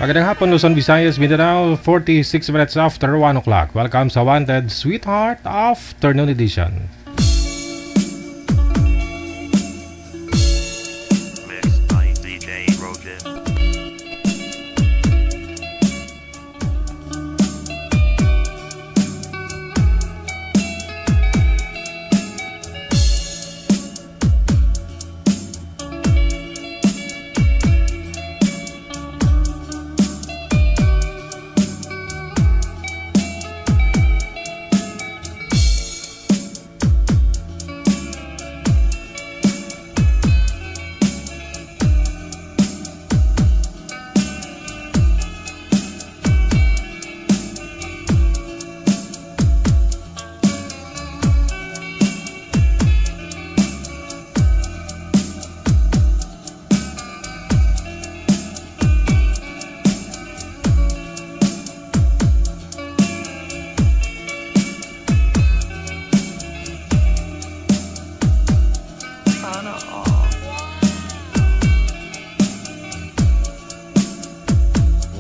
Magandang hapon, Luzon, Visayas, Mindanao, 46 minutes after 1 o'clock. Welcome sa Wanted Sweetheart Afternoon Edition. Mixed by DJ Rogen.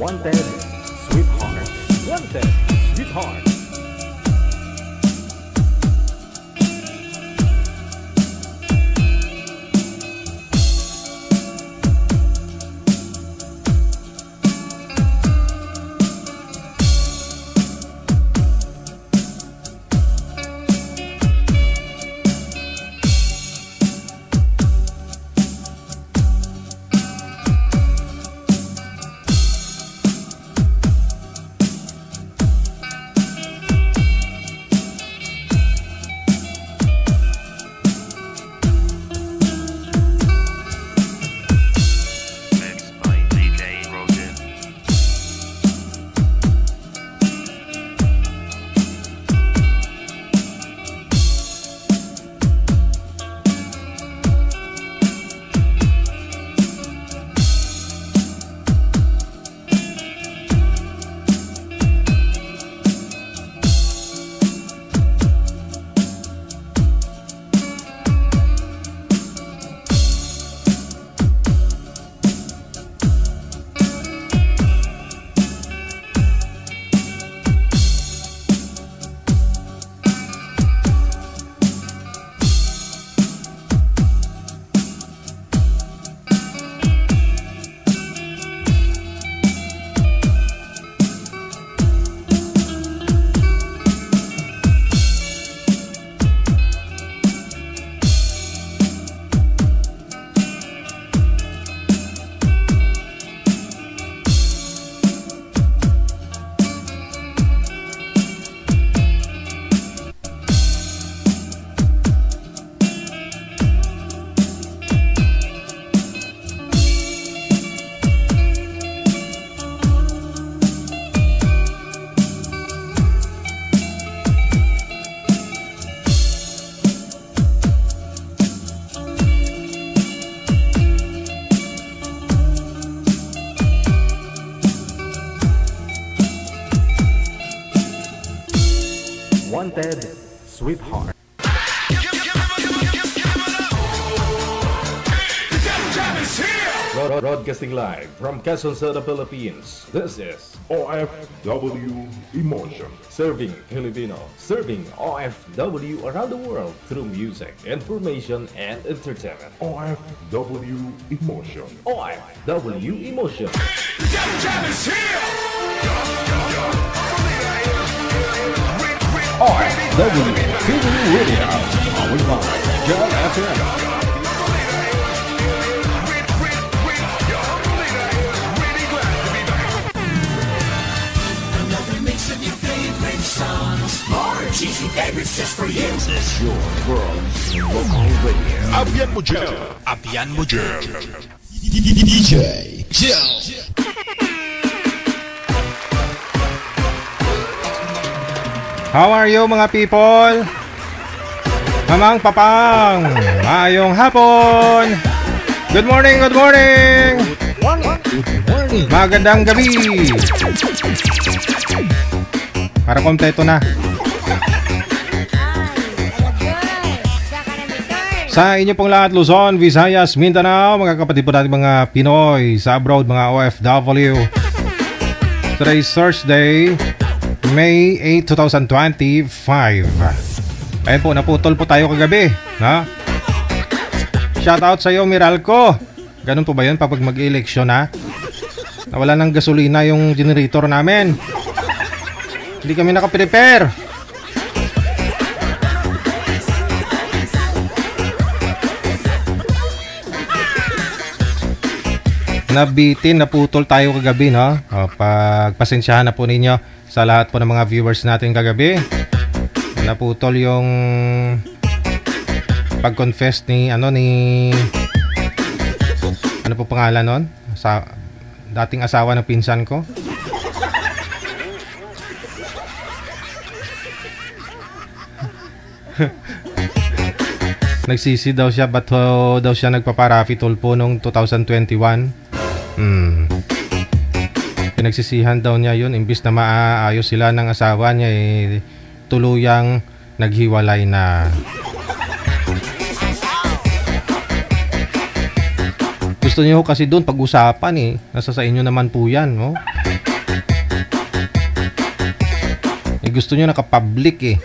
Wanted Sweetheart. Wanted Sweetheart. Wanted Sweetheart. Broadcasting live from Quezon City, Philippines. This is OFW Emotion. Serving Filipino, serving OFW around the world through music, information, and entertainment. OFW Emotion. OFW Emotion. OFW TV Radio. Powered by Jam FM. Cheesy favorites just for you. This is your world local radio. Abian mo dyan. Abian mo dyan. DJ Jill. How are you, mga people? Mamang papang, maayong hapon. Good morning, good morning. Magandang gabi. Para kompleto na. Sa inyo pong lahat, Luzon, Visayas, Mindanao, mga kapatid po natin mga Pinoy sa abroad, mga OFW. Today's Thursday, May 8, 2025. Ayun po, naputol po tayo kagabi. Ha? Shoutout sa iyo, Miralco. Ganun po ba yun pag mag-eleksyon ha? Nawala ng gasolina yung generator namin. Hindi kami nakaprepare. Nabitin, naputol tayo kagabi, no? Pagpasensyahan na po ninyo sa lahat po ng mga viewers natin kagabi. Naputol yung pag-confess ni ano po pangalan nun? Sa dating asawa ng pinsan ko. Nagsisi daw siya, ba't daw siya nagpaparapi tulpo nung 2021? Pinagsisihan daw niya yun, imbis na maaayos sila ng asawa niya, tuluyang naghiwalay na. Gusto niyo kasi doon pag-usapan nasa sa inyo naman po yan, no? Gusto niyo naka-public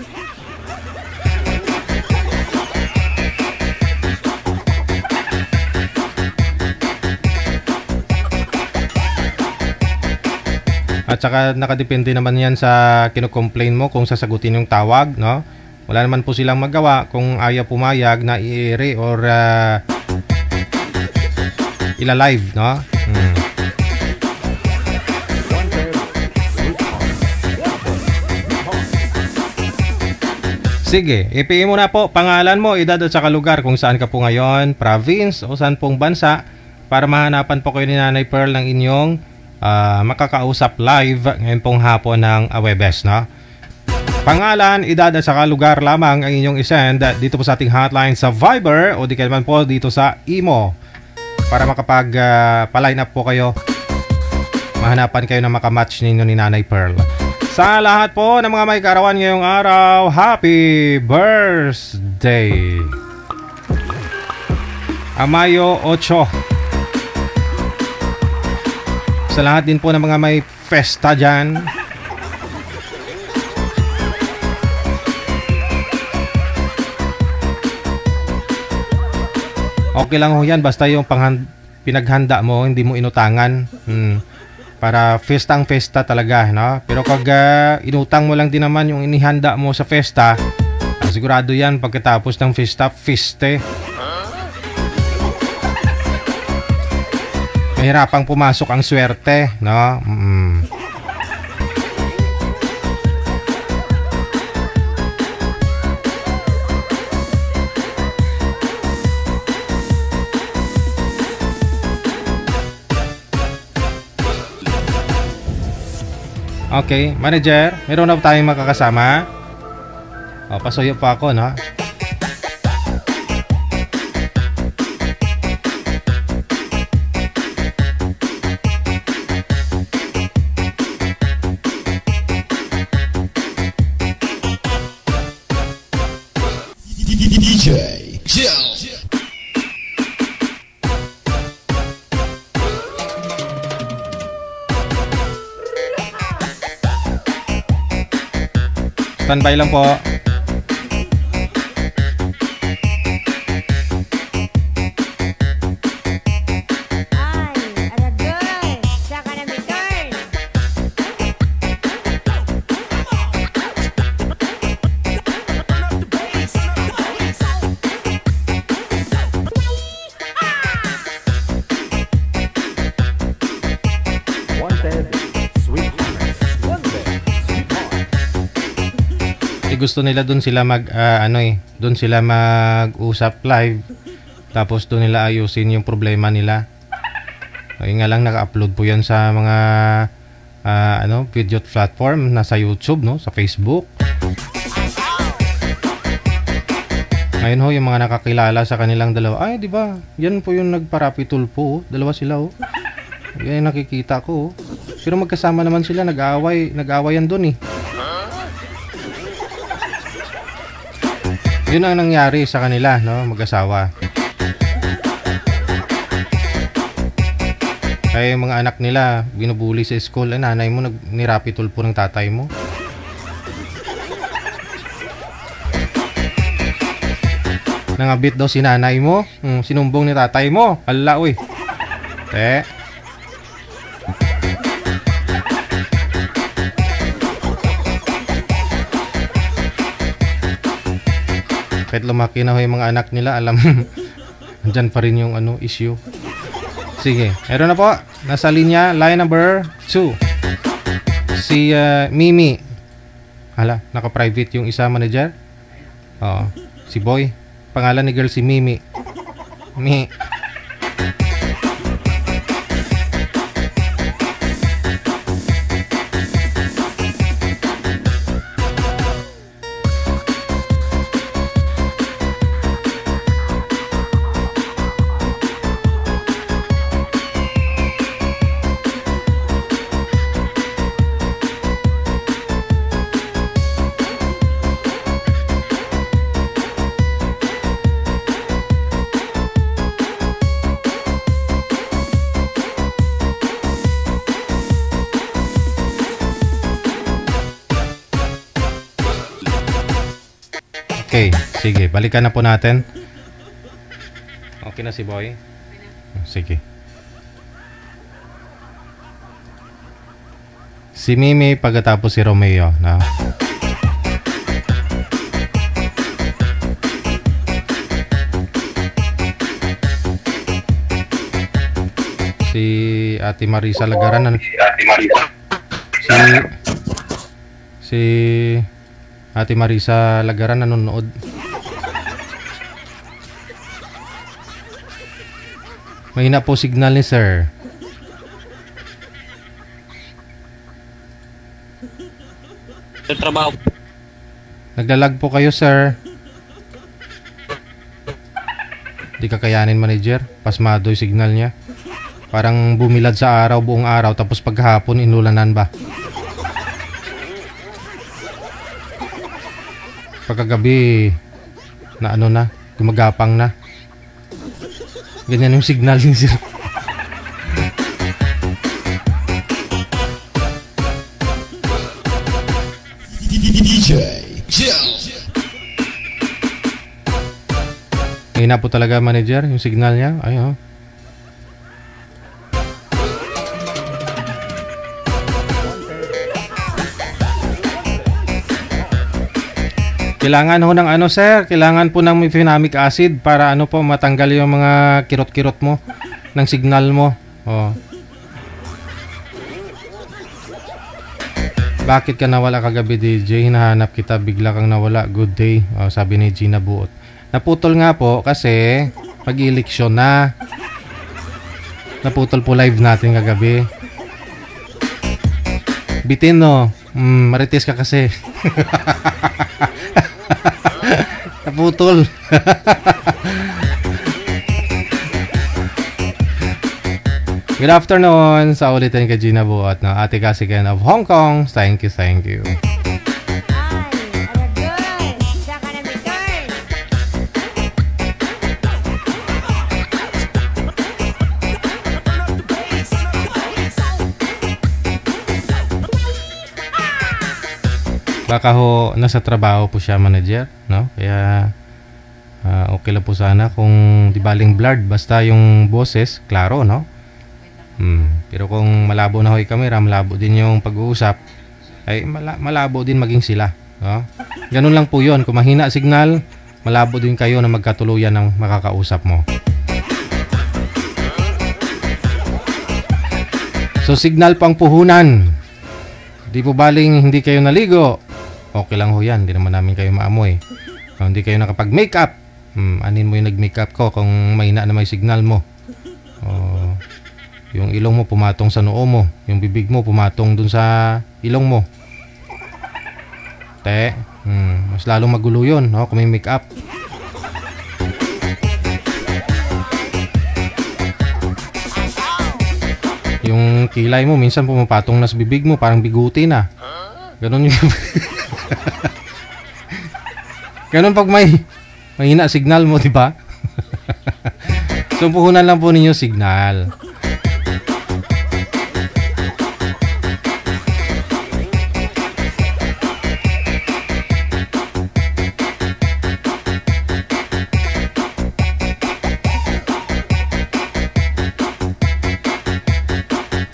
At saka nakadepende naman yan sa kino-complain mo kung sasagutin yung tawag, no? Wala naman po silang magawa kung ayaw pumayag na i-air or ila-live, no? Sige, i-PM mo na po pangalan mo, edad at saka lugar kung saan ka po ngayon, province o saan pong bansa para mahanapan po kayo ni Nanay Pearl ng inyong makakausap live ngayon pong hapon ng Webes, no? Pangalan, edad at saka lugar lamang ang inyong isend dito po sa ating hotline sa Viber o di kaya naman po dito sa Imo para makapag-line up po kayo, mahanapan kayo na makamatch ninyo ni Nanay Pearl. Sa lahat po ng mga may kaarawan ngayong araw, happy birthday! Mayo 8. Sa lahat din po ng mga may festa dyan, okay lang ho yan, basta yung pinaghanda mo, hindi mo inutangan. Para festang festa talaga, no? Pero pag inutang mo lang din naman yung inihanda mo sa festa, sigurado yan pagkatapos ng festa, feste. Mahirapang pumasok ang swerte, no? Okay, manager, meron na tayong makakasama. Pasuyo pa ako, no? DJ Jill. Standby lang po. Gusto nila doon sila doon sila mag-usap live, tapos doon nila ayusin yung problema nila. Ayun nga lang, naka-upload po yan sa mga video platform, nasa YouTube, no, sa Facebook. Ngayon ho, yung mga nakakilala sa kanilang dalawa, ay di ba, yan po yung nagparapi tulpo, dalawa sila yan yung nakikita ko. Pero magkasama naman sila, nag-aawayan doon Yun ang nangyari sa kanila, no, mag-asawa. Kaya yung mga anak nila, binubuli sa school. Nanay mo, nirapitol po ng tatay mo. Nangabit daw si nanay mo. Sinumbong ni tatay mo. Hala, uy. Kahit lumaki na yung mga anak nila, alam, andyan pa rin yung issue. Sige, meron na po. Nasa linya, line number 2. Si Mimi. Hala, naka-private yung isa manager. Oo, si Boy. Pangalan ni girl si Mimi. Mi. Okay, sige, balikan na po natin. Okay na si Boy? Sige. Si Mimi pagkatapos si Romeo, na. Si Ate Marisa Lagaran, si Ate Marisa Lagaran nanonood. Mahina po signal ni sir. Sa trabaho. Naglalag po kayo, sir. Di kakayanin, manager. Pasmado yung signal niya. Parang bumilad sa araw, buong araw, tapos paghapon inulanan ba? Pagkagabi na na, gumagapang na. Ganyan yung signal ni sir. DJ Jill. Hina po talaga, manager, yung signal niya. Ay, oh. Kailangan ho ng sir, kailangan po ng mefenamic acid para po matanggal yung mga kirot-kirot mo ng signal mo. Oh. Bakit ka nawala kagabi, DJ? Hinahanap kita, bigla kang nawala. Good day. Oh, sabi ni Gina Buot. Naputol nga po kasi pag-eleksyon na. Naputol po live natin kagabi. Bitin, no? Marites ka kasi. Naputol. Good afternoon sa ulitin kay Gina Buot na Ate Kasigan of Hong Kong. Thank you, thank you. Baka ho nasa trabaho po siya, manager, no? Kaya okay lang po sana kung di baling blurred, basta yung boses klaro, no? Pero kung malabo na ho yung camera, malabo din yung pag-uusap, ay malabo din maging sila, no? Ganun lang po yun. Kung mahina signal, malabo din kayo na magkatuluyan ng makakausap mo. So signal pang puhunan, di po baling hindi kayo naligo, okay lang ho yan, hindi naman namin kayo maamoy. Kung hindi kayo nakapag-makeup, anin mo yung nag-makeup ko kung mahina na may signal mo. Yung ilong mo pumatong sa noo mo, yung bibig mo pumatong dun sa ilong mo. Mas lalong magulo yun, no? Kung may makeup. Yung kilay mo minsan pumapatong na sa bibig mo, parang biguti na. Ganun yung ganun pag may mahina signal mo, di ba? So puhunan lang po ninyo signal.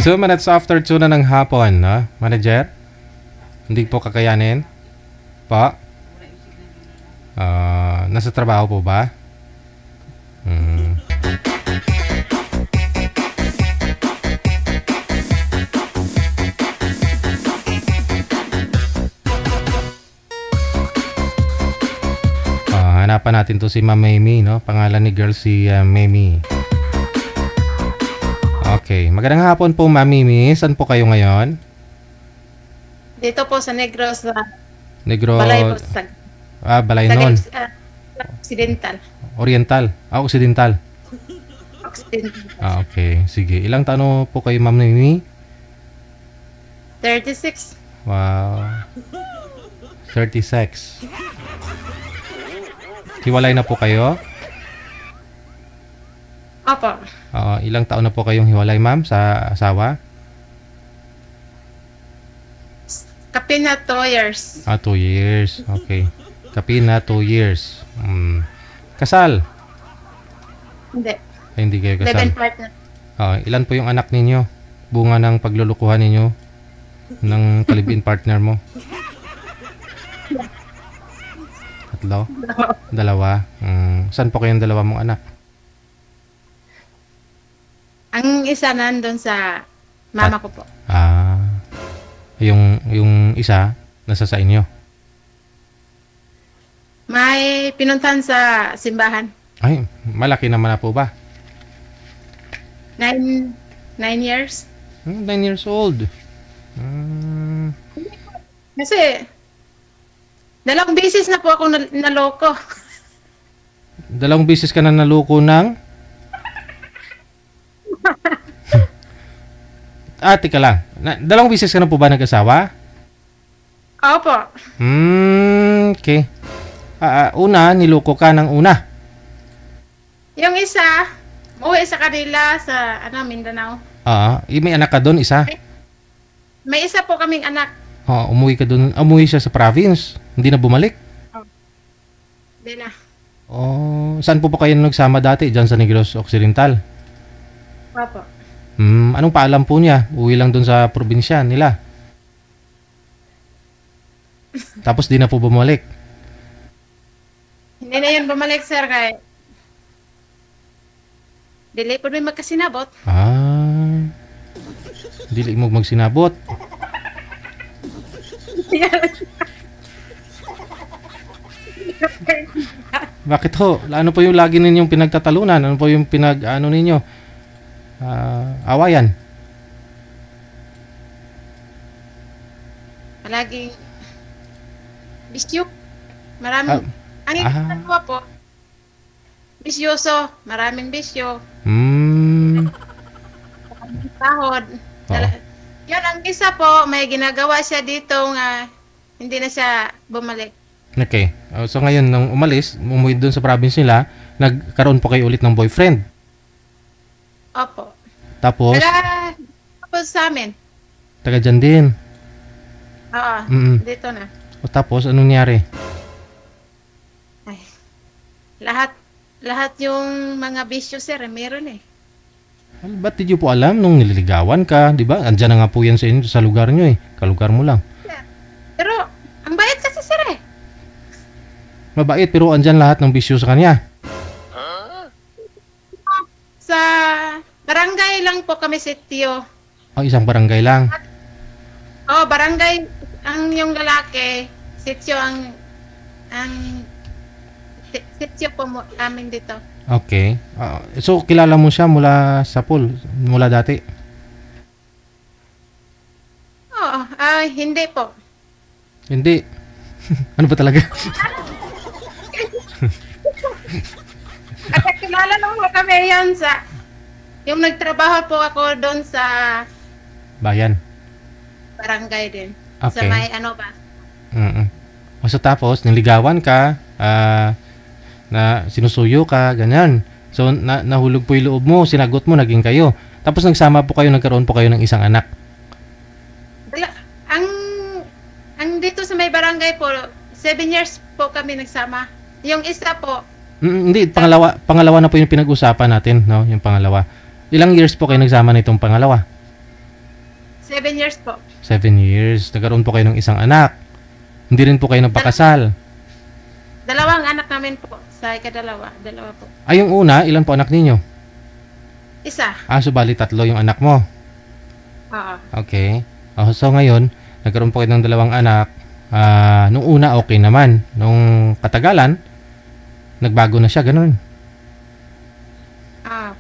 2 minutes after 2 na ng hapon, no? Manager? Hindi po kakayanin? Pa? Nasa trabaho po ba? Hanapan natin to si Ma'am Mamie, no? Pangalan ni girl si Mamie. Okay. Magandang hapon po, Ma'am Mamie. Saan po kayo ngayon? Dito po sa Negros, sa Negros. Balay po sa Balaynon. Occidental. Oriental. Occidental. Occidental. Okay. Sige. Ilang taon po kayo, Ma'am Mamie? 36. Wow. 36. Hiwalay na po kayo? Opo. Ilang taon na po kayong hiwalay, ma'am, sa asawa? Kapin na 2 years. 2 years. Okay. Kapin na 2 years. Kasal? Hindi. Ay, hindi kayo kasal. 11 partner. Ilan po yung anak ninyo? Bunga ng paglulukuhan ninyo ng kalibin partner mo? 3? 2? Saan po kayong dalawa mong anak? Ang isa nandun sa mama ko po. Yung isa nasa sa inyo? May pinuntahan sa simbahan. Ay, malaki naman na po ba? 9 years. 9 years old. Kasi 2 beses na po ako naloko. 2 beses ka na naloko ng? Teka lang. 2 beses ka na po ba nag-asawa? Opo. Okay. Una, niloko ka ng una. Yung isa, uwi sa kanila sa Mindanao. May anak ka doon, isa? May isa po kaming anak. Umuwi ka doon. Umuwi siya sa province. Hindi na bumalik? Hindi na. Saan po ba kayo nagsama dati? Diyan sa Negros Occidental? Opo. Anong paalam po niya? Uwi lang doon sa probinsya nila. Tapos di na po bumalik? Hindi na yun bumalik, sir, kaya dili po may magkasinabot. Dili mo magsinabot. Bakit ho? Ano po yung lagi ninyong pinagtatalunan? Ano po yung ninyo? Awayan? Palaging bisyo. Maraming ang ginagawa po. Bisyoso. Maraming bisyo. Sahod. Yun, ang isa po, may ginagawa siya dito nga hindi na siya bumalik. Okay. So ngayon, nung umalis, umuwi doon sa province nila, nagkaroon po kayo ulit ng boyfriend. Opo. Tapos sa amin. Taga dyan din. Oo. Dito na. Tapos, anong nangyari? Ay. Lahat yung mga bisyo, sir, meron eh. Ba't di nyo po alam nung nililigawan ka, di ba? Andyan na nga po yan sa inyo, sa lugar nyo eh. Kalugar mo lang. Pero, ang bayad kasi, sir eh. Mabait, pero andyan lahat ng bisyo sa kanya. Sa barangay lang po kami, sityo. Isang barangay lang. Barangay ang yung lalaki, sityo ang sityo po amin dito. Okay. So, kilala mo siya mula sa pool? Mula dati? Hindi po. Hindi. Ano ba talaga? At kilala lang mo kami yan sa yung nagtrabaho po ako doon sa bayan. Barangay din. Okay. Sa may ano ba? So tapos, niligawan ka, na sinusuyo ka, ganyan. So, nahulog po yung loob mo, sinagot mo, naging kayo. Tapos nagsama po kayo, nagkaroon po kayo ng isang anak. Ang dito sa may barangay po, 7 years po kami nagsama. Yung isa po. Hindi, pangalawa na po yung pinag-usapan natin, no? Yung pangalawa. Ilang years po kayo nagsama nitong pangalawa? 7 years po. 7 years. Nagkaroon po kayo ng isang anak. Hindi rin po kayo nagpakasal. Dalawang anak namin po. Sa ikadalawa. Dalawa po. Ay, yung una, ilan po anak ninyo? Isa. Subali 3 yung anak mo. Oo. Okay. So ngayon, nagkaroon po kayo ng 2 anak. Nung una, okay naman. Nung katagalan, nagbago na siya, ganun.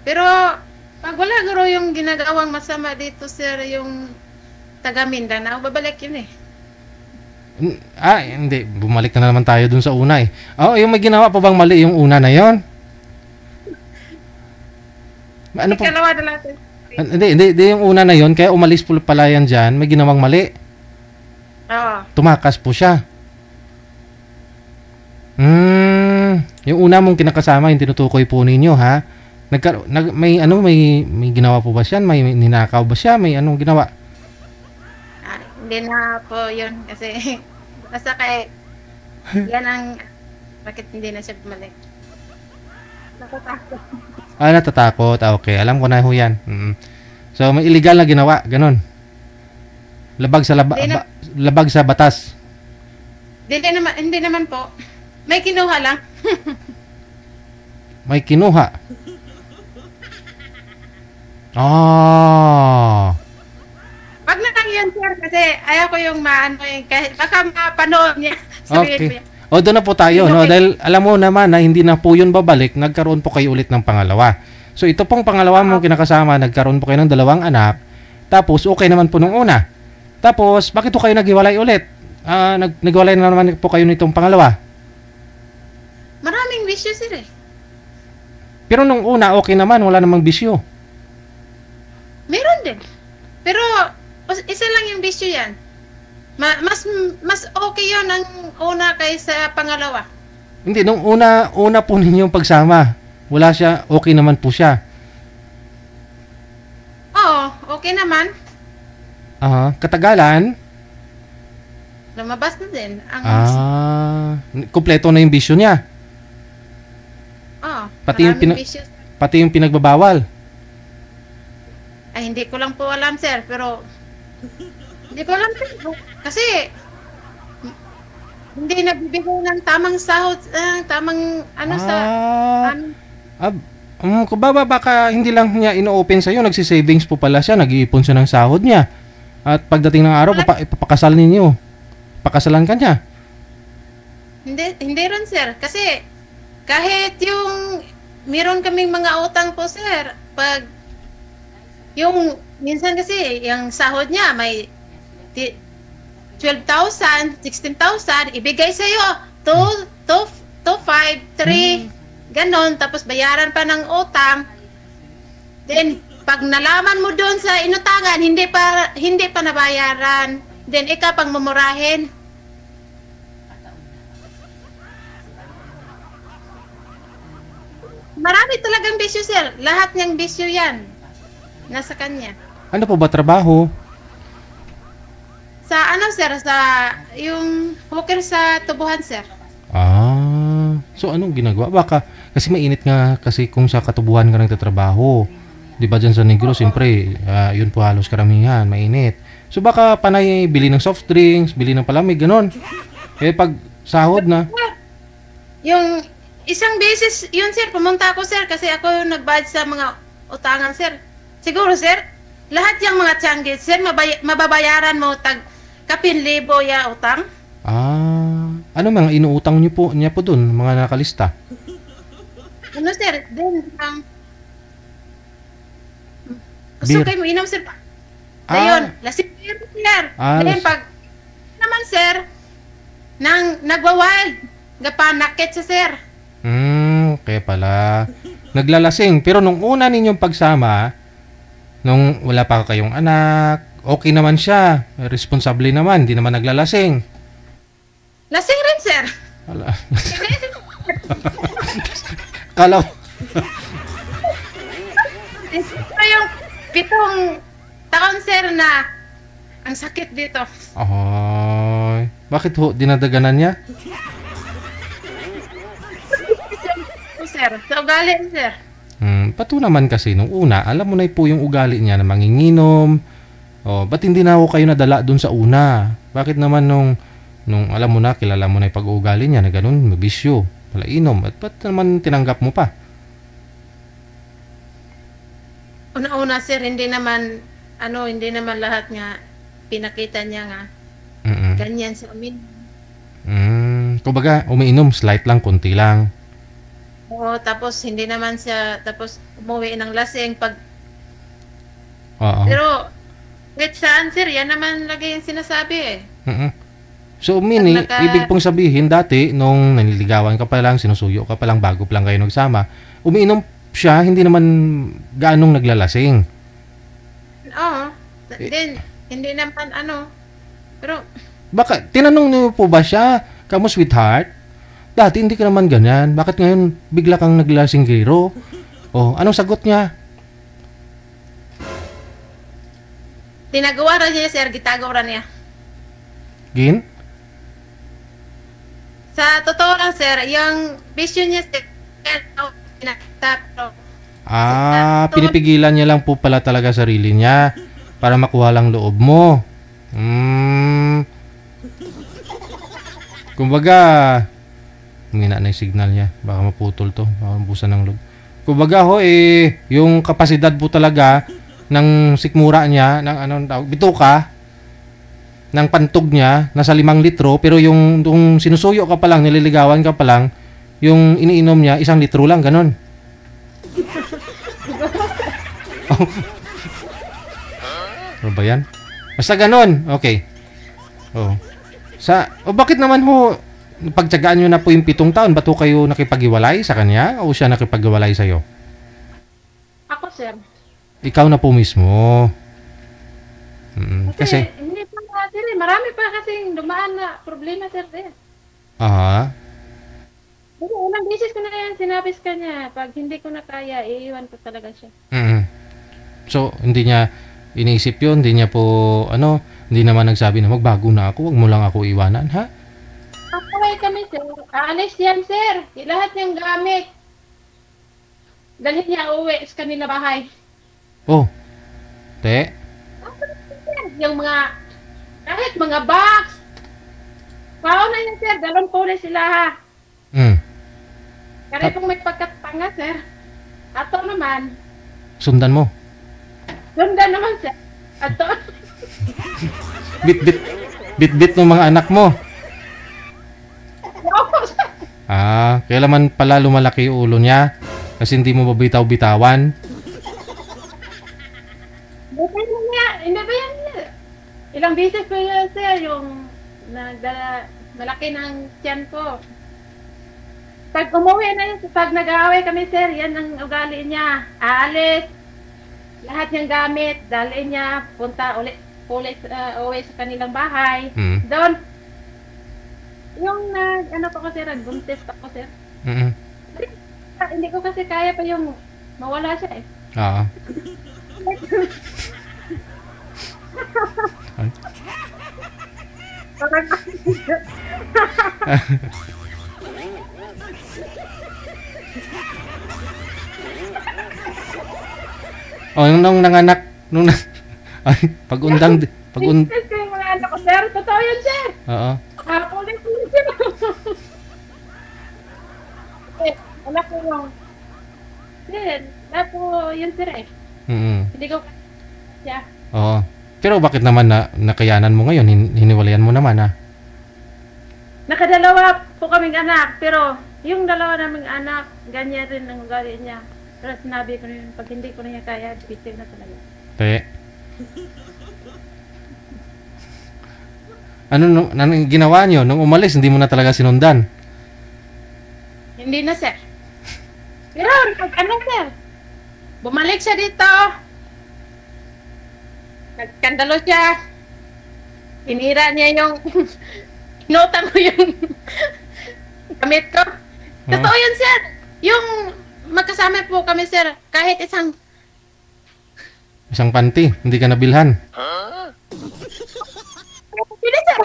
Pero, pag wala garo yung ginagawang masama dito, sir, yung taga Mindanao, babalik yun eh. Hindi. Bumalik na naman tayo dun sa una eh. Yung may ginawa pa bang mali yung una na yon? Ano po? Ikalawa na natin. Hindi yung una na yon, kaya umalis po pala yan dyan, may ginawang mali. Oo. Tumakas po siya. Yung una mong kinakasama, yung tinutukoy po ninyo, ha? May ginawa po ba siya? May ninakaw ba siya? May anong ginawa? Hindi na po yun kasi basta kay yan ang bakit hindi na siya bumalik. Natatakot. Natatakot. Okay, alam ko na ho yan. So, may illegal na ginawa, ganun. Labag sa batas. Hindi naman po. May kinuha lang. May kinuha. Wag na lang yan, sir, kasi ayaw ko yung kahit baka mapanood niya. Okay. Doon na po tayo, no? Dahil alam mo naman na hindi na po yun babalik, nagkaroon po kayo ulit ng pangalawa. So, ito pong pangalawa mong kinakasama, nagkaroon po kayo ng 2 anak, tapos okay naman po nung una. Tapos, bakit po kayo naghiwalay ulit? Naghiwalay na naman po kayo nitong pangalawa. Maraming bisyo, sir eh. Pero nung una, okay naman, wala namang bisyo. Meron din. Pero, isa lang yung bisyo yan. Mas okay yun ang una kaysa pangalawa. Hindi, nung una po ninyong pagsama, wala siya, okay naman po siya. Oo, okay naman. Katagalan? Lumabas na din. Kompleto na yung bisyo niya. Bisyo. Pati yung pinagbabawal. Ay, hindi ko lang po alam, sir, pero hindi ko alam, sir. Kasi hindi nagbibigay ng tamang sahod, tamang baka hindi lang niya ino-open sa'yo, nagsisavings po pala siya, nag-iipon siya ng sahod niya. At pagdating ng araw, ipapakasal ninyo. Pakasalan ka niya. Hindi rin, sir. Kasi kahit yung meron kaming mga utang po, sir, pag yung minsan kasi yung sahod niya may 12,000, 16,000, ibigay sa'yo 2, 5, 3, ganon, tapos bayaran pa ng utang. Then, pag nalaman mo doon sa inutangan, hindi pa nabayaran. Then, ikaw pang mumurahin. Marami talagang bisyo, sir. Lahat niyang bisyo yan. Nasa kanya. Ano po ba trabaho? Sa sir? Sa yung hooker sa tubuhan, sir. So anong ginagawa? Baka, kasi mainit nga kasi kung sa katubuhan ka nagtatrabaho. Di ba dyan sa Negros, siyempre, yun po halos karamihan, mainit. So baka panay bili ng soft drinks, bili ng palamig, ganon. Pag sahod na. Yung isang beses, yun sir, pumunta ako sir, kasi ako nagbayad sa mga utangan sir. Siguro sir, lahat yung mga tiyanggit sir, mababayaran mo tag 10,000 ya utang. Ano mga inuutang niya po dun, mga nakalista? Ano sir, then gusto kayo mo inom sir. Dayon, lasing sir. Then pag naman sir, nang nagwa-wild, gapanakit sa sir. Kaya pala. Naglalasing. Pero nung una ninyong pagsama, nung wala pa kayong anak, okay naman siya. Responsable naman. Hindi naman naglalasing. Lasing rin, sir. Kala ito yung 7 taon, sir, na ang sakit dito. Bakit ho? Dinadaganan niya? Sir, sa ugali, sir. Pato naman kasi nung una, alam mo na po yung ugali niya na manginginom, Oh, ba't hindi na ako kayo nadala dun sa una? Bakit naman nung alam mo na, kilala mo na yung pag-uugali niya na ganun, mabisyo, malainom, at ba't naman tinanggap mo pa? Una-una sir, hindi naman lahat nga pinakita niya nga. Ganyan sa amin. Kumbaga, umiinom, slight lang, konti lang. Oo, tapos hindi naman siya, tapos umuwi ng lasing pag... Oo. Pero, kahit saan sir, yan naman lagi yung sinasabi eh. So, ibig pong sabihin, dati, nung nanliligawan ka pa lang, sinusuyo ka pa lang, bago pa lang kayo nagsama, umiinom siya, hindi naman gaanong naglalasing. Oo. Then, hindi naman pero... Baka, tinanong niyo po ba siya, kamo sweetheart? Dati hindi ka naman ganyan. Bakit ngayon bigla kang naglasing giro? Oh, anong sagot niya? Tinagawa niya sir, gitagawa niya. Gin? Sa totoo lang sir, yung vision niya sir, pinipigilan niya lang po pala talaga sarili niya para makuha lang loob mo. Kumbaga, humina na yung signal niya. Baka maputol to. Baka mabusan ng loob. Kumbaga yung kapasidad po talaga ng sikmura niya, ng bituka, ng pantog niya, nasa 5 litro, pero yung sinusuyo ka pa lang, nililigawan ka pa lang, yung iniinom niya, 1 litro lang, ganon. Ano ba yan? Basta ganon. Okay. Bakit naman pagtyagaan nyo na po yung 7 taon, ba't kayo nakipag-iwalay sa kanya? O siya nakipag-iwalay sa'yo? Ako sir. Ikaw na po mismo. Kasi hindi pa sir, marami pa kasing dumaan na problema sir. Pero unang beses ko na yan, sinabi sa kanya, pag hindi ko na kaya, iiwan ko talaga siya. So, hindi niya iniisip yun, hindi niya po, hindi naman nagsabi na magbago na ako, wag mo lang ako iwanan, ha? Pakaway kami sir, aalis yan sir, lahat niyang gamit. Dalhin niya uwi sa kanila bahay. Oh, te? Yung kahit mga box. Pao na yan sir, dalon po na sila ha. Kaya kung may pagkatanga sir, ato naman. Sundan mo? Sundan naman sir. Ato. Bit ng mga anak mo. Kaya naman pala lumalaki yung ulo niya kasi hindi mo mabitaw-bitawan. Hindi ba yan sir? Ilang beses ko yun sir, yung malaki ng tiyan ko. Pag umuwi na yun, pag nag-aaway kami sir, yan ang ugali niya. Aalis, lahat niyang gamit, dalhin niya, punta uwi sa kanilang bahay. Doon, yung ko kasi, nagbuntis ako sir. Hindi ko kasi kaya pa yung mawala siya eh. Nung nanganak, pag-undang, yung mga anak ko, sir. Totoo yun, sir. Oo. Ulit, sir. Anak ko yung, sir, yun, sir, eh. Hindi ko siya. Oo. Pero bakit naman nakayanan mo ngayon? Hiniwalayan mo naman, ha? Nakadalawa po kaming anak, pero yung dalawa naming anak, ganyan rin ang ugali niya. Pero sinabi ko na yun, pag hindi ko na niya kaya, bitin na talaga. Ano ginawa niyo? Nung umalis, hindi mo na talaga sinundan? Hindi na, sir. Pero, sir? Bumalik siya dito. Nagkandalo siya. Tinira niya yung... Inutang ko yung... gamit ko. Totoo yun, sir. Yung... magkasama po kami, sir. Kahit isang panty, hindi ka nabilhan. Hindi, sir.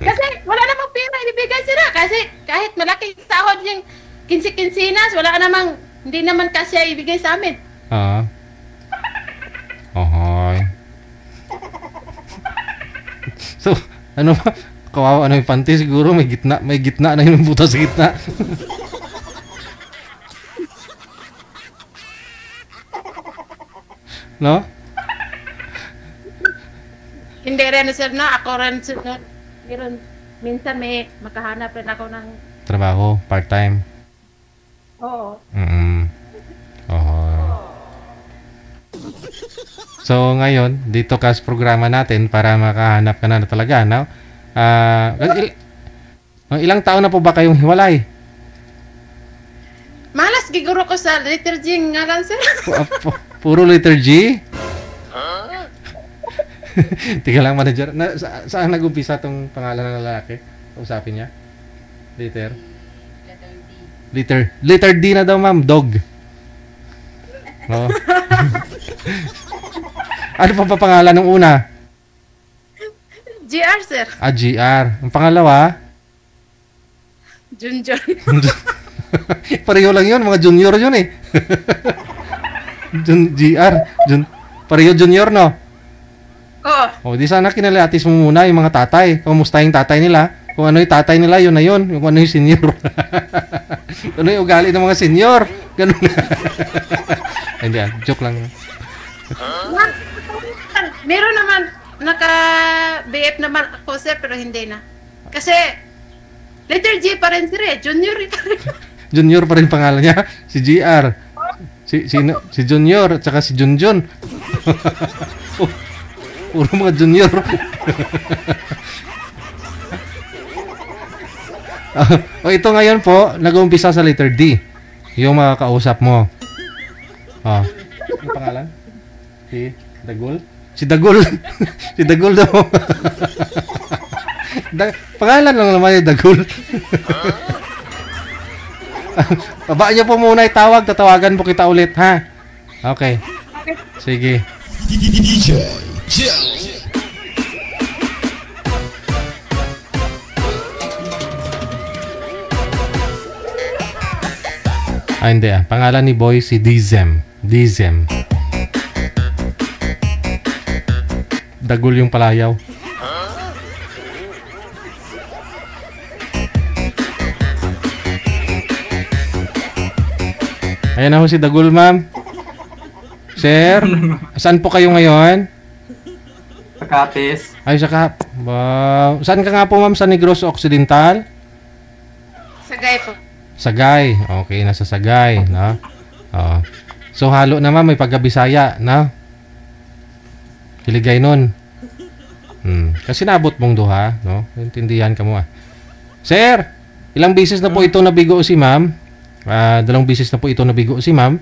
Kasi wala namang pera ibibigay sila. Kasi kahit malaking sahod yung 15-15 wala namang, hindi naman kasi ibigay sa amin. Ohoy. So, ano ba? Kawawa na yung panty siguro. May gitna na yung butas sa gitna. No? Hindi rin sir, no? Ako rin sir, no? Meron, minsan may makahanap rin ako ng... Trabaho, part-time. Oo. So, ngayon, dito ka sa programa natin para makahanap ka na talaga, no? Ilang taon na po ba kayong hiwalay? Malas giguro ko sa letter G nga lang sir. Puro letter G? Tiga lang, manager. Saan nag-umpisa tong pangalan ng lalaki? Usapin niya? Letter D na daw, ma'am. Dog. No? Ano pa pangalan ng una? GR sir. GR. Ang pangalawa? Junjun. Pareho lang yun. Mga junior yun eh. GR. Pareho junior, no? Oo. O, di sana kinalatis mo muna yung mga tatay. Kamusta yung tatay nila? Kung ano yung tatay nila, yun na yun. Kung ano yung senior. Ano yung ugali ng mga senior? Ganun. Hindi joke lang. Meron naman, naka-BF naman ako sir, pero hindi na. Kasi, letter G pa rin sir eh. Junior pa rin. Junior pa rin pangalan niya. Si GR. Si Junior at saka si Junjun. Puro mga junior. Ito ngayon po, nag-uumpisa sa letter D. Yung mga kausap mo. Yung pangalan? Si Dagul? Si Dagul. Si Dagul daw. Pangalan lang naman yung Dagul. Babaan niyo po muna itawag. Tatawagan po kita ulit, ha? Okay. Sige. DJ Jel. Hindi pangalan ni Boy si Dizem. Dagul yung palayaw. Ayan na ho si Dagul, ma'am. Sir, saan po kayo ngayon? Sa Capiz. Ay, sa wow. Saan ka nga po, ma'am? Sa Negros Occidental? Sagay po. Sagay. Okay, nasa Sagay, no? So, halo naman, may pagka-Bisaya, no? Hiligay nun. Kasi nabot mong duha, no? Intindihan ka mo, Sir, ilang bisis na po ito nabigo si ma'am? 2 bisis na po ito nabigo si ma'am.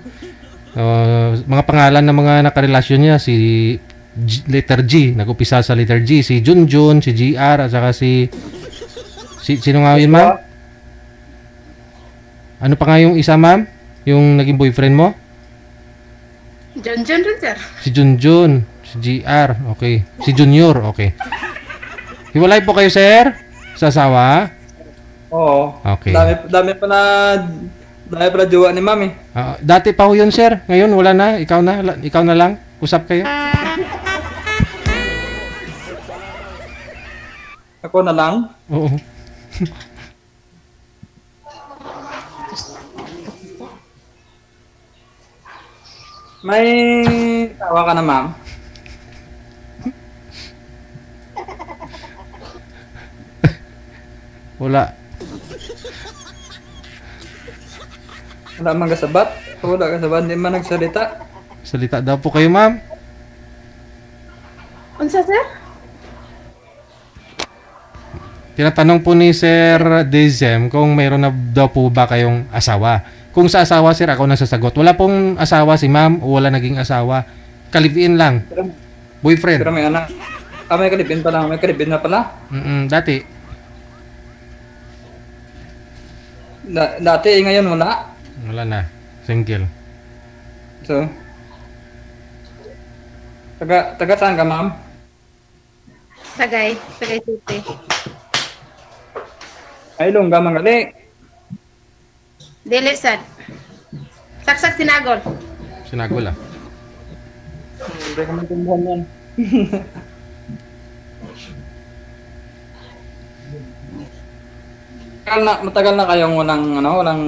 Mga pangalan ng mga nakarelasyon niya, si letter G, nag-upisa sa letter G, si Junjun, si GR, at saka si sino nga yun, ma'am? Ano pa nga yung isa, ma'am? Yung naging boyfriend mo? Junjun rin sir. Si Junjun, si GR, okay. Si Junior, okay. Hiwalay po kayo, sir? Sa asawa? Oo. Okay. Dami pa na jowa ni mami. Dati pa ho yun, sir. Ngayon, wala na. Ikaw na lang. Usap kayo. Ako na lang? Oo. May tawa ka na, ma'am? Wala. Wala mang kasabat? Wala kasabat, hindi man nagsalita? Salita daw po kayo, ma'am. Unsa sir? Tinatanong po ni Sir Dezem kung mayroon na daw po ba kayong asawa. Kung sa asawa, sir, ako nasasagot. Wala pong asawa si ma'am o wala naging asawa. Kalibin lang. Boyfriend. Pero may anak. May kalibin pa lang. May kalibin na pala. Dati. Dati, ngayon wala. Wala na. Single. So, taga saan ka, ma'am? Sagay City. Ay, Lungga, Mangali. Dili sad. Saksak Sinagol. Sinagol, ah. Hindi ko maintindihan yan. Matagal na kayong walang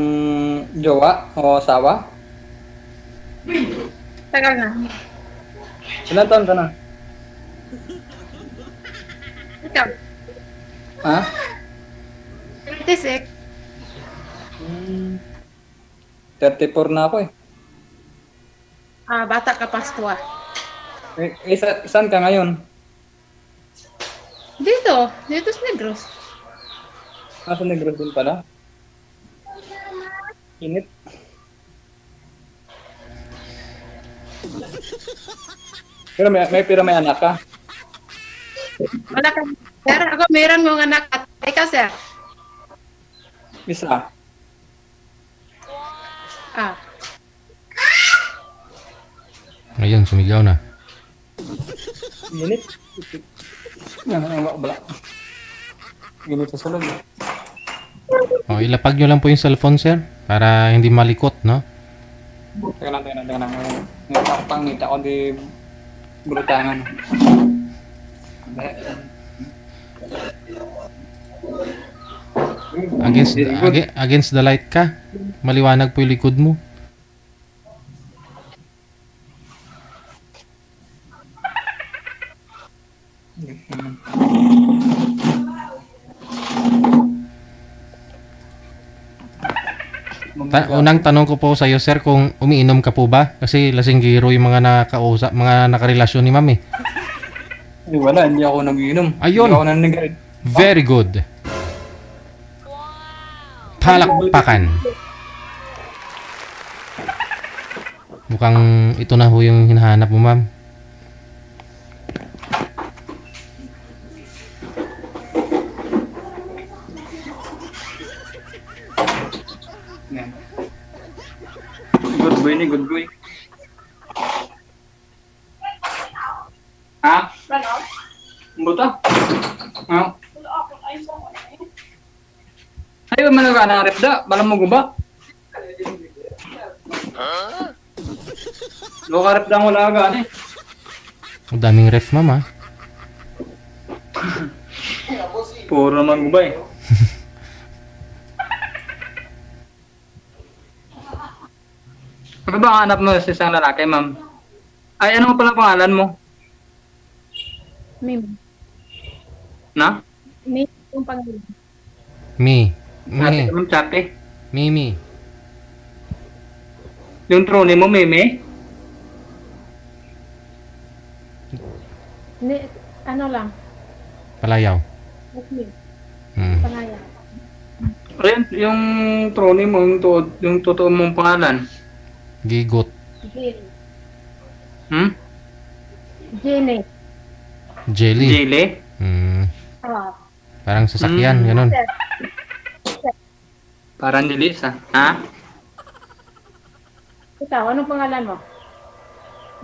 jowa o asawa? Tagal na. Ilan taon ka na? Ikaw, Ha? 36. 34 na ako eh. Bata ka pa, Tua. Saan ka ngayon? Dito sa Negros. Nasa Negros din pala. Init. Pero may anak ka. Wala ka. Sir, ako meron mong anak at ikaw, sir. Isa. Ayun, sumigaw na. Init. Wala. Init sa salon. O, ilapag nyo lang po yung cellphone, sir. Para hindi malikot, no? Teka lang. Ngita ko di bulutangan. Against the light ka. Maliwanag po yung likod mo. Unang tanong ko po sa iyo, sir, kung umiinom ka po ba? Kasi lasinggiro yung mga nakausap, mga nakarelasyon ni ma'am eh. Wala, hindi ako nag-iinom. Ayun. Hindi ako nanigarit. Very good. Palakpakan. Mukhang ito na ho yung hinahanap mo, ma'am. Good boy. Ha? Buta? Ha? Ay, ba man na rep da? Balam mo guba? Lo ka rep da mo laga ni. Ang daming ref, ma'am, ha? Puro naman guba eh. Ano ba hanap mo sa isang lalaki, ma'am? Ay, ano pala pangalan mo? Mim. Na? Mim yung pangalan. Ate, ma'am, Chape. Mimi. Yung trone mo, Meme? Ano lang? Palayaw. Okay. Pangalan. Ayun, yung trone mo, yung totoo mong pangalan. Gigot. Jelly. Jelly. Jelly? Parang sasakyan, ganun. Parang dilis, ha? Ikaw, anong pangalan mo?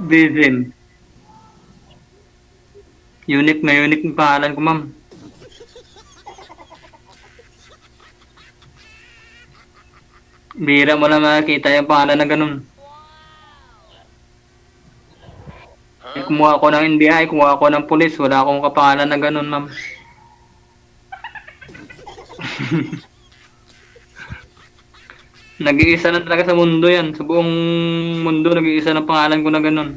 Dizem. Unique yung pangalan ko, ma'am. Bira mo lang makikita yung pangalan na ganun. Kumuha ako ng NBI, kumuha ako ng pulis, wala akong kapangalan na ganun, ma'am. Nag-iisa na talaga sa mundo yan. Sa buong mundo, nag-iisa na pangalan ko na ganun.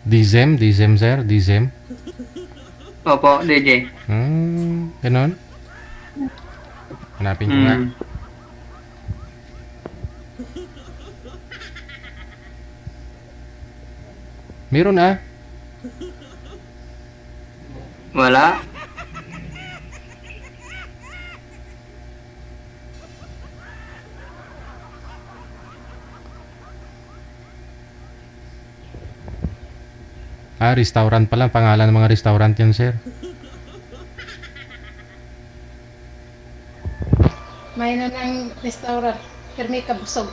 Dizem, sir? Dizem? Opo, DJ. Ganun? Hanapin ko nga. Meron Wala. Restaurant pala. Pangalan ng mga restaurant yan, sir. May na ng restaurant. Permi Kabusog.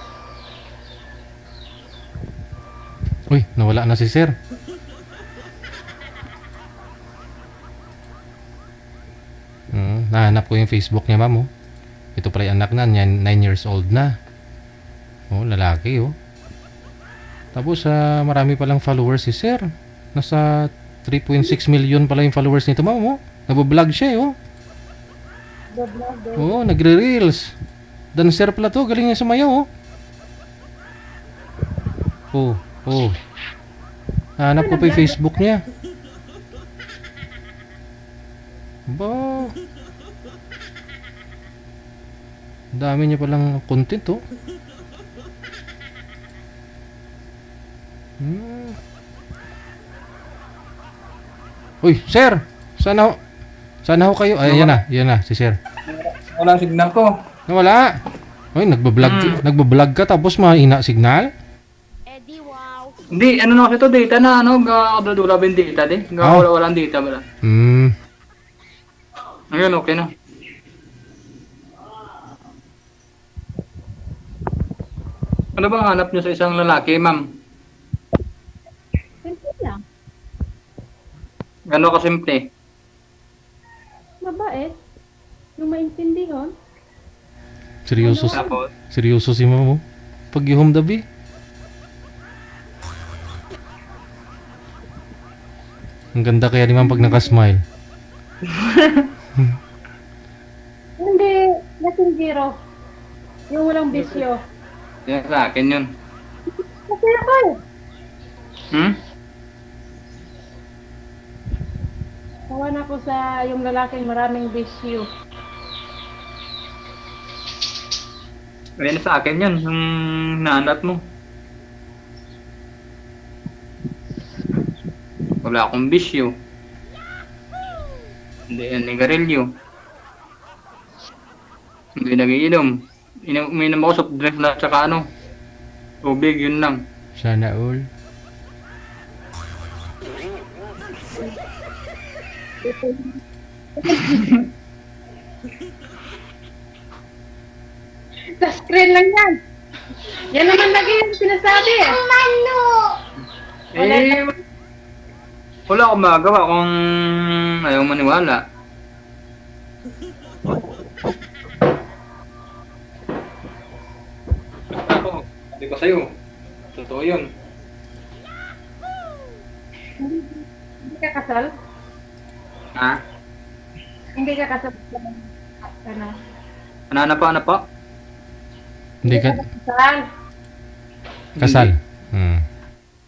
Uy, nawala na si sir. Nahanap ko yung Facebook niya, ma'am. Oh. Ito pala yung anak na. 9 years old na. Oh, lalaki, oh. Tapos marami palang followers si sir. Nasa 3.6 million pala yung followers nito, ma'am. Oh. Nagbo-vlog siya, oh. Oo, nagre-reels. Dancer pala to, galing niya sumayaw, oh. Oh. Hanap ko pa yung Facebook niya. Ba. Dami niya palang content, oh. Uy, sir. Sana ho kayo. Ay, yan na, si sir. Walang signal ko. Nawala. Uy, nagbablog ka tapos mahina signal? Hindi, ano na kasi ito, data na, kakadudula ba yung data, di? Walang data ba? Ayun, okay na. Ano bang hanap niyo sa isang lalaki, ma'am? Simple lang. Gano'n kasimple? Mabait. Yung maintindihan. Seryoso si mama mo. Pag ihom dabi. Ang ganda kaya ni ma'am pag nakasmile. Hindi. Lasing zero. Yung walang bisyo. Yan sa akin yun. Kasi ako. Kawan ako sa yung lalaking maraming bisyo. Yan sa akin yun, yung nahanap mo. Wala akong bisyo. Hindi nigarilyo. Hindi nagiinom. Uminom ako soft drink na tsaka tubig, yun lang. Sana all. Sa screen lang yan. Yan naman lagi yung sinasabi. Mano! Wala akong magawa kung ayaw maniwala. Sabi ko sa'yo, totoo yun. Hindi ka kasal? Ha? Hindi ka kasal. Ano pa? Hindi ka Kasal. kasal.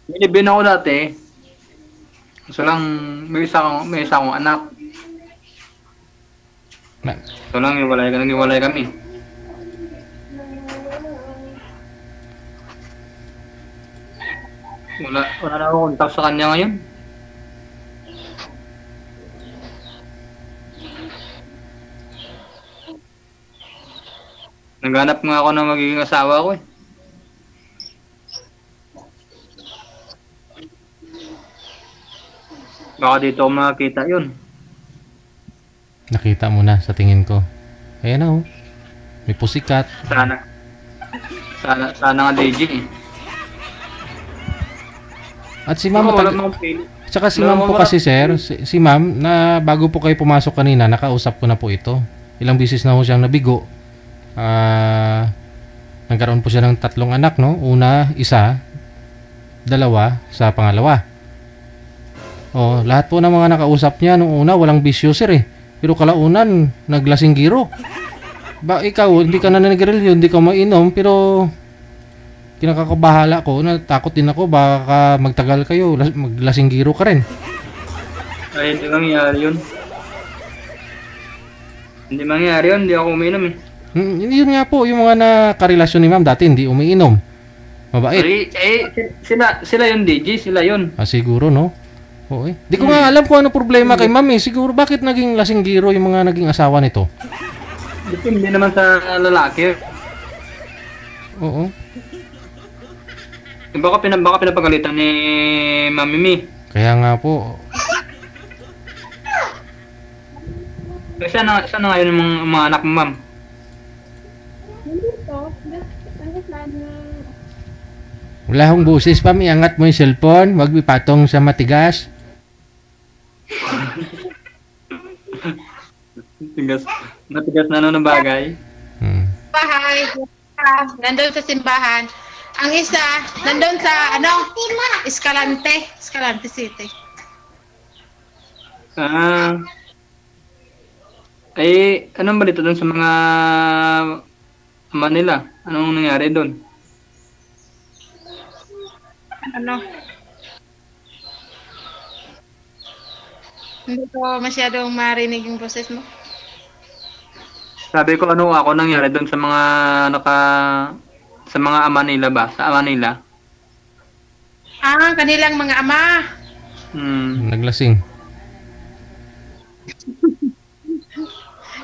Binibin ako dati. So lang, may isa akong anak. So lang, niwalay kami. Wala na akong contact sa kanya ngayon. Naghanap nga ako ng magiging asawa ko eh. Baka dito ako makakita yun. Nakita mo na sa tingin ko. Ayan na, oh. May pusikat. Sana nga DJ eh. At si ma'am, Wala namang pili. tsaka si ma'am po kasi sir, si ma'am, na bago po kayo pumasok kanina, nakausap ko na po ito. Ilang bisis na ho siyang nabigo. Nagkaroon po siya ng 3 anak, no? Una, 1, 2 sa pangalawa. Oh, lahat po ng mga nakausap niya nung una walang bisyo sir eh. Pero kalaunan naglasing giro. Ba ikaw hindi ka na nagrilyo, hindi ka mainom, pero kinakakabahala ko, natakot din ako baka magtagal kayo, maglasing giro ka rin. Ay, hindi mangyayari yun. Hindi ako uminom eh. Yun nga po, yung mga nakarelasyon ni ma'am dati hindi umiinom. Mabait. Sila yun DJ, sila yun. Siguro no. Oo eh. Di ko nga alam kung ano problema kay ma'am eh. Siguro bakit naging lasing giro yung mga naging asawa nito? Depende naman sa lalaki. Oo. Baka pinapagalitan ni Mami Mi. Kaya nga po. Saan na ngayon yung mga anak mo, ma'am? Wala akong busis pa, iangat mo yung cellphone, wag ipatong sa matigas. Matigas na ng bagay. Bahay. Nandun sa simbahan. Ang isa, nandun sa, Escalante City. Anong balita doon sa mga ama nila? Anong nangyari doon? Ano? Hindi ko masyadong marinig yung boses mo. Sabi ko ako nangyari doon sa mga sa mga ama nila ba? Sa ama nila? Kanilang mga ama. Naglasing.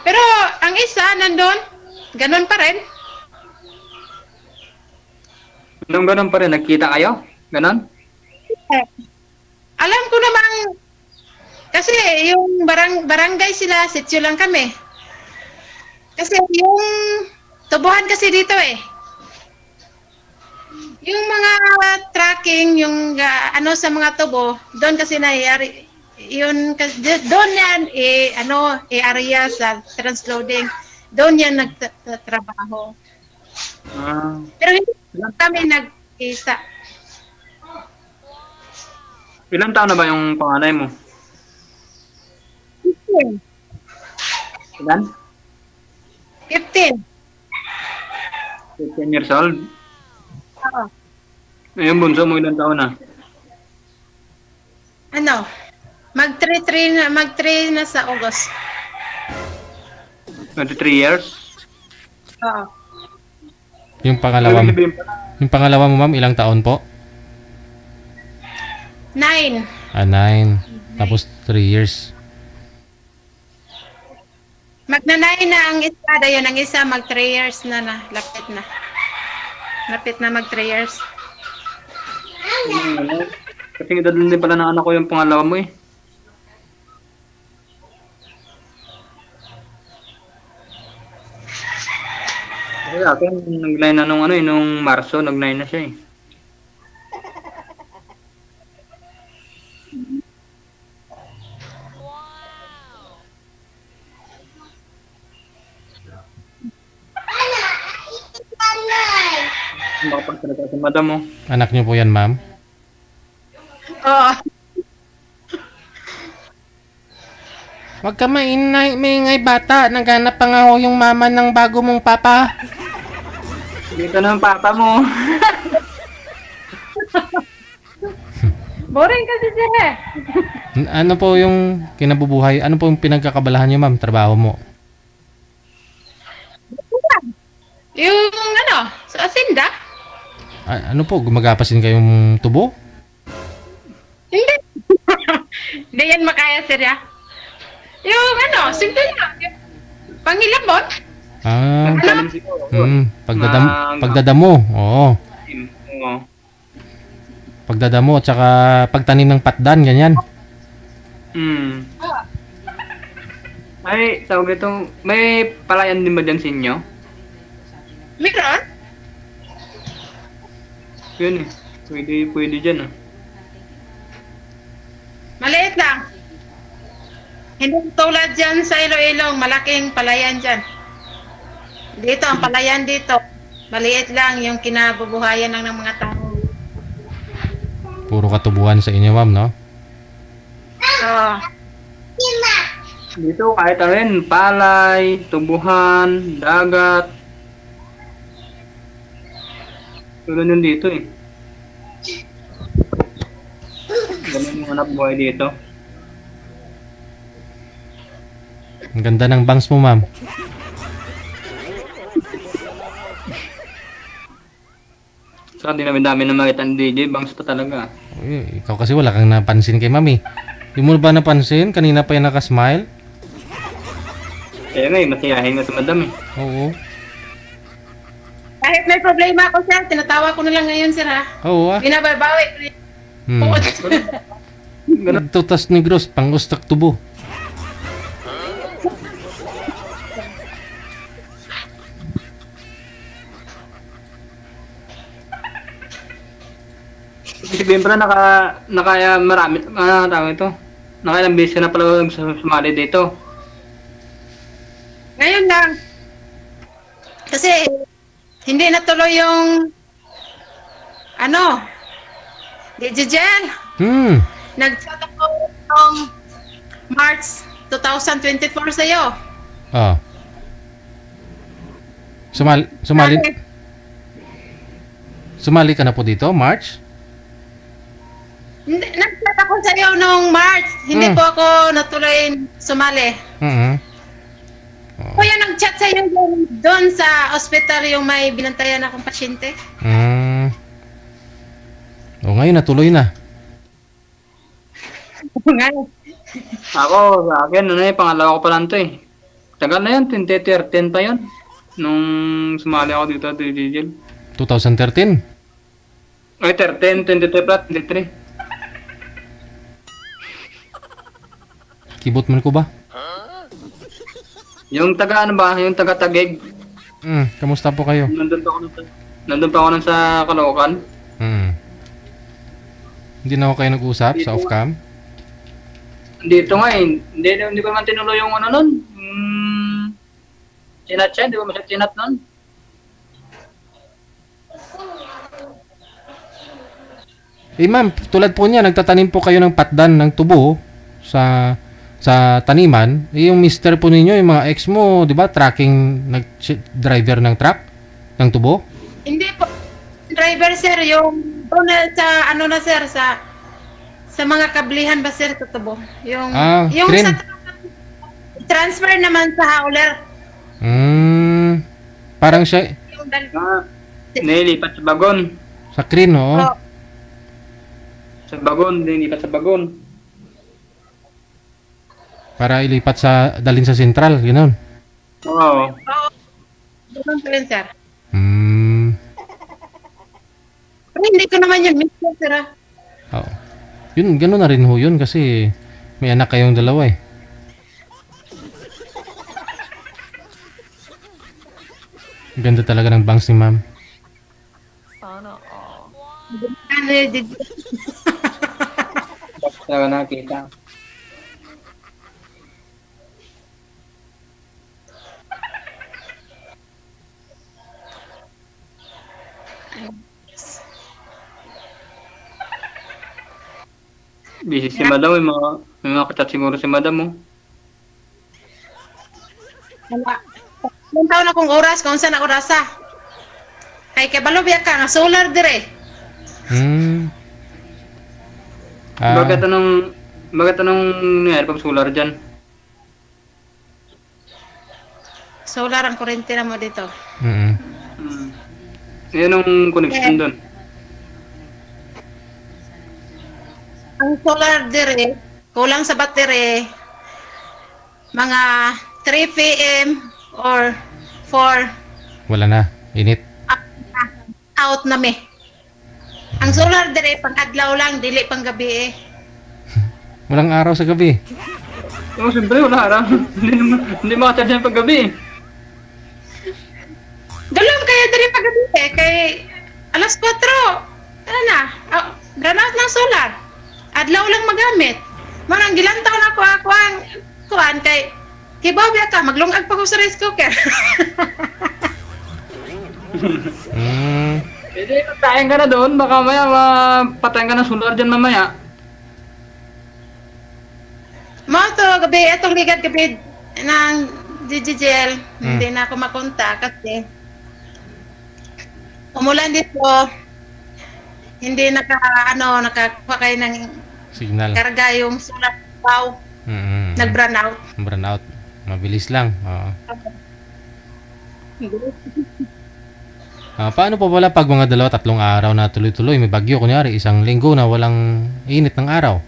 Pero ang isa nandun, ganun pa rin. Ganun pa rin, nagkita kayo? Ganun? Alam ko namang, kasi yung barangay sila, sityo lang kami. Kasi yung tubuhan kasi dito eh. Yung mga tracking, yung sa mga tubo, doon kasi nangyayari. Yun, doon yan, area sa transloading. Doon yan nagtatrabaho. Pero hindi kami nag-isa. Ilang taon na ba yung panganay mo? 15. Ilan? 15. 15 years old? Oo. Yung bunso mo ilang taon na? Mag-3 na sa August. 23 years? Oo. Yung pangalawa mo, ma'am, ilang taon po? 9. 9. Tapos 3 years. Magna-9 na ang isa, yun ang isa, mag 3 years na. Lapit na. Lapit na mag 3 years. Kasi edad din pala ng anak ko yung pangalawa mo eh. Kasi akin, nag-line na nung Marso, nag-line na siya eh. Bakit talaga sa madam mo? Anak niyo po yan, ma'am? Oo. Huwag ka maingay bata. Naghanap pa nga ho yung mama ng bago mong papa. Dito na ang papa mo. Boring kasi siya eh. Ano po yung kinabubuhay? Ano po yung pinagkakabalahan niyo, ma'am? Trabaho mo? Yung sa asinda? Ano po? Gumagapasin kayong tubo? Hindi. Hindi yan makaya, sir, ya. Yung simple lang. Pangilabot. Tanim siguro. Pagdadamo. Oo. Oo. Pagdadamo at saka pagtanim ng patdan, ganyan. Ay, tawag ito, may palayan din ba dyan sa inyo? Meron? Yun eh. Pwede dyan ah. Maliit lang. Hindi tulad dyan sa Iloilo, malaking palayan dyan. Dito, ang palayan dito, maliit lang yung kinabubuhayan ng mga tao. Puro katubuhan sa inyo, ma'am, no? Oo. Dito kahit rin, palay, tubuhan, dagat. Tulad yun dito eh. Ganun yung anak buhay dito. Ang ganda ng bangs mo, ma'am. So, hindi namin dami na makita ng DJ. Bangs pa talaga. Uy, ikaw kasi wala kang napansin kay mami. Di mo ba napansin? Kanina pa yan nakasmile. Kaya nga eh, masiyahin nga sa madam eh. Oo. Kahit may problema ako, sir, tinatawa ko na lang ngayon, sir, ha? Oo, ah. Binababawi ko rin. Nagtutas negros, pang-ustak tubo. Sabihin pala marami, tawag ito. Nakailang beses na pala sumali dito. Ngayon lang. Kasi, hindi natuloy yung Ano? Digigel? Nag-chat ako noong March 2024 sa'yo. Oh. Sumali ka na po dito, March? Nag-chat ako sa'yo noong March. Hindi po ako natuloy sumali. Kuya, nag-chat sa'yo doon sa ospital yung may binantayan akong pasyente. O ngayon, natuloy na. Ako, sa akin, pangalawa ko pa lang to eh. Tagal na yun, 2013 pa yun. Nung sumali ako dito, DJL. 2013? Ay, 13, 23 pa, 23. Kibot man ko ba? Yung taga ano ba, yung taga Tagig. Kamusta po kayo? Nandun pa ako nun sa Caloocan. Hindi na ako kayo nag-usap sa off-cam? Dito nga eh, hindi ko naman tinuloy yung ano nun. Chinat siya, hindi ko masya chinat nun. Ma'am, tulad po niya, nagtatanim po kayo ng patdan ng tubo sa taniman. Yung mister po ninyo, yung mga ex mo, di ba, driver ng truck, ng tubo? Hindi po. Driver, sir, yung sa ano na, sir, sa mga kablihan ba, sir, tutubo. Yung crane. sa transfer naman sa hauler. Parang siya, Yung Nilipat sa bagon. sa crane, oo. Sa bagon, nilipat sa bagon. Para ilipat dalhin sa sentral, gano'n. Oo. Ganun po yun, sir. Pero hindi ko naman yun, mister, sir. Oo. Yun, gano'n na rin ho yun kasi may anak kayong dalawa eh. Ganda talaga ng bangs ni ma'am. Talaga nakita. Busy si madam, may mga katat siguro si madam mo. Ilang taon akong oras, kung saan ako rasa. Ay, kabalo biya ka, nga solar dire. Bakit anong nangyari pag solar dyan? Solar ang kurente na mo dito. Yan ang connection doon. Ang solar dire, kulang sa battery, mga 3 p.m. or 4 Wala na, init. out na me. Ang solar dire, pang adlaw lang, dili pang gabi eh. Walang araw sa gabi. Oo, siyempre wala araw. Hindi makacharge yan pag gabi. Dalam kaya dire pag gabi eh, kay alas 4, ano na, granat ng solar. Adlaw lang magamit. Manang gilantaw na ako ang kuan kay kibaw ka, maglungag pa ko sa rice cooker. Hindi, patayin ka na doon. Baka maya mapatayin ka ng solar dyan mamaya. To gabi, itong ligat gabi ng DJL, hindi na ako makontak kasi umulan dito, hindi nakakuha kayo ng signal. Karga yung solar wow. Nag-burn out. Burn out. Mabilis lang. Oo. Paano po pala pag mga 2-3 araw na tuloy-tuloy may bagyo, kunyari 1 linggo na walang init ng araw?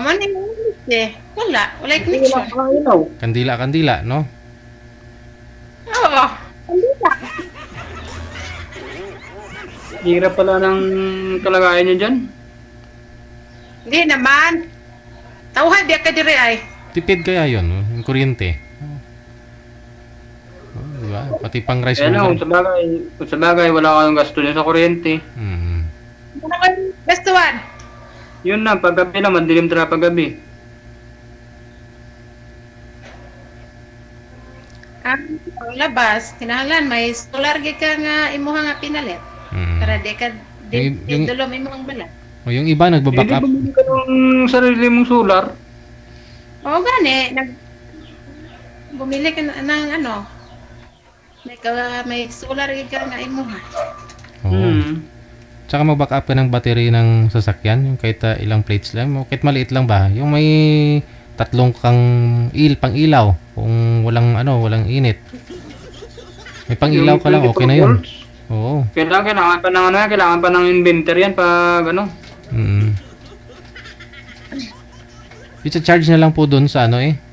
Man eh. Wala connection. Kandila, no? Oo. Kandila. Hirap pala ng kalagayan niyo dyan. Hindi naman. Tawhay biya ka dire ay. Tipid kaya yun, no? Yung kuryente. Diba? Pati pang rice Kaya cooker. kung sa bagay, wala kayong gasto niya sa kuryente. Ano kayo gastuan? Yun na, paggabi naman, dilim talaga paggabi. Labas, kinahanglan may solar gid ka nga imuha nga pinalit. Para di ka, Yung- dulo may mga bala. O yung iba nagba-back Hindi up. bumili ka ng sarili mong solar. Oo, gani. Bumili ka ng ano. May solar ka nga imuha. Oo. Tsaka mag-back up ka ng battery ng sasakyan, yung kahit ilang plates lang, kahit maliit lang ba, yung may tatlong kang pang-ilaw, kung walang init. May pang-ilaw ka lang, okay na yun. Oo. Kailangan pa ng kailangan pa ng inventor yan pag ano. I-charge na lang po dun sa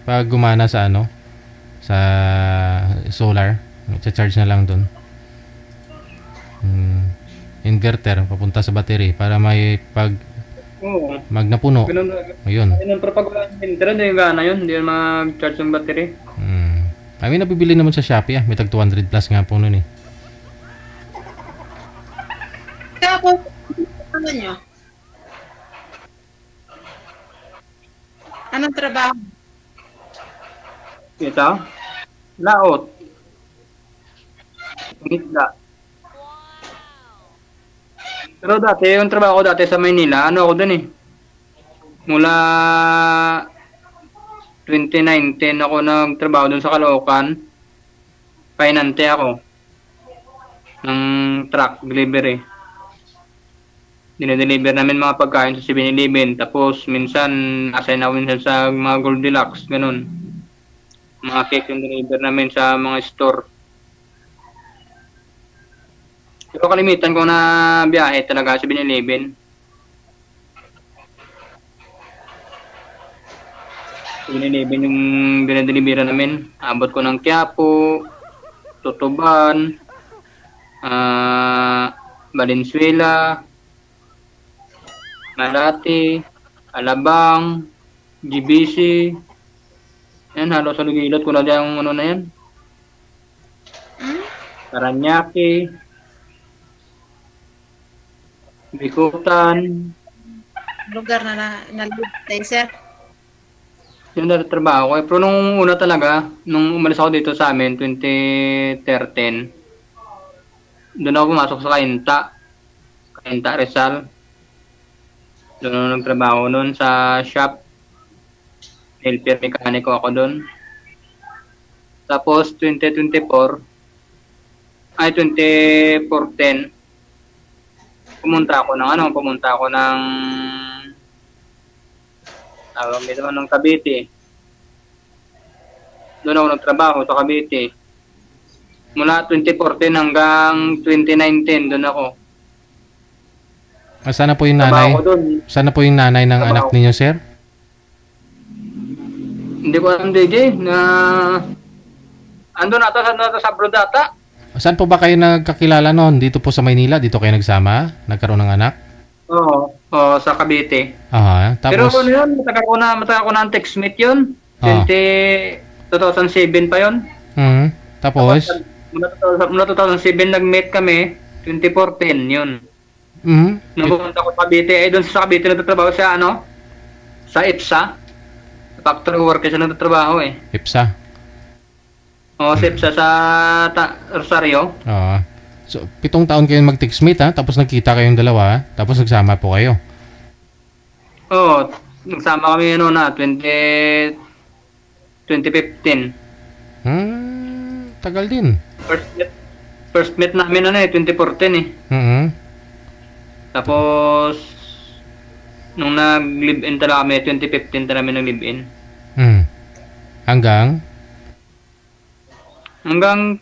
pag gumana sa sa solar. I-charge na lang dun. Inverter papunta sa battery para may Oo. magnapuno. Ganun. Ayun. Ganun pero pag wala ng inventor, hindi yung gana yun. Hindi yun mag-charge ng battery. May nabibili naman sa Shopee May tag 200 plus nga po nun eh. Tapos, ano nyo? Anong trabaho? Ito? Laot. Isda. Pero dati, yung trabaho ko dati sa Maynila, ako dun eh. Mula 2019 ako nagtrabaho dun sa Caloocan. Painante ako. Ng truck delivery. Dinedeliver namin mga pagkain sa 7-Eleven. Tapos minsan, assign ako minsan sa mga Goldilocks, ganun. Mga cake yung deliver namin sa mga store. Pero kalimitan ko na biyahe talaga sa 7-Eleven. 7-Eleven yung binadeliveran namin. Abot ko ng Quiapo, Tutuban, Valenzuela, Malati, Alabang, GBC. Yan, halos sa lugilot ko na dyan yung na yan. Paranaque, Bikutan. Lugar na tayo, sir. Yun na trabaho ko. Pero nung una talaga, nung umalis ako dito sa amin, 2013, doon ako pumasok sa Cainta Rizal. Doon ako nagtrabaho noon sa shop. Helper mekaniko ako doon. Tapos 2014, 2014, pumunta ako ng Cavite. Doon ako nagtrabaho sa Cavite. Mula 2014 hanggang 2019 doon ako. Sana po yung nanay. Sana po yung nanay ng anak ninyo, sir? Hindi ko alam, DJ, na ando na sa abroad data. Saan po ba kayo nagkakilala noon? Dito po sa Maynila? Dito kayo nagsama? Nagkaroon ng anak? Oo, sa Cavite. Aha, tapos... Pero ano yun, matagal ko na ang textmate yun. 2007 pa yun. Tapos? Mula 2007 nag-meet kami, 2014 yun. Nung pumunta ko sa Cavite, doon sa Cavite nagtatrabaho siya, sa IPSA. Factory worker siya nagtatrabaho eh. IPSA? Oo, sa IPSA sa Rosario. Oo. So, 7 taon kayo mag-textmate tapos nagkita kayong dalawa, tapos nagsama po kayo. Oo, nagsama kami 2015. Tagal din. First meet namin 2014 eh. Tapos nung nag-live-in talaga kami, 2015 talaga kami nag-live-in. Hanggang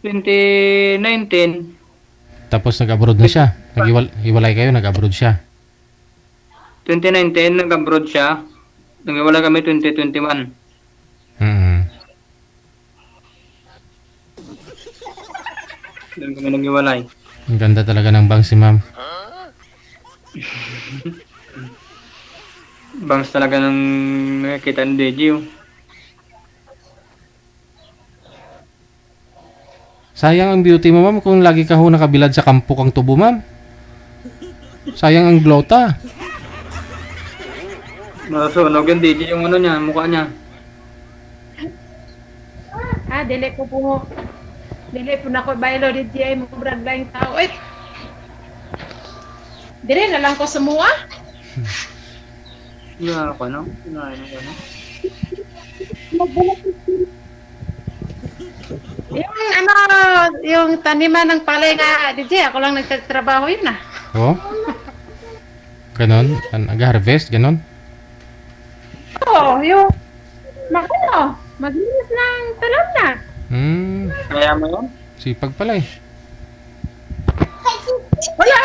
2019. Tapos nag-abroad na siya. Hiwalay kayo, nag-abroad siya. 2019, nag-abroad siya. Nag-iwalay kami 2021. Doon kami nag-iwalay. Ang ganda talaga ng bangs si ma'am. Bangs talaga ng nakikita ng Deji. Sayang ang beauty mo, ma'am, kung lagi ka ho nakabilad sa kampo kang tubo, ma'am. Sayang ang glota. Nasunog yung Deji yung niya, mukha niya. Dili po na ko baylo di ay mo brad lang tao. Dire na lang ko sumua. Wala ako, no? Wala ako, no? Yung taniman ng palay nga, DJ, ako lang nagtatrabaho yun ah. Oh? Ganon? Nag-harvest? Ganon? Oo, yung maglinis ng talon na. Kaya mo yun? Sipag pala eh. Wala.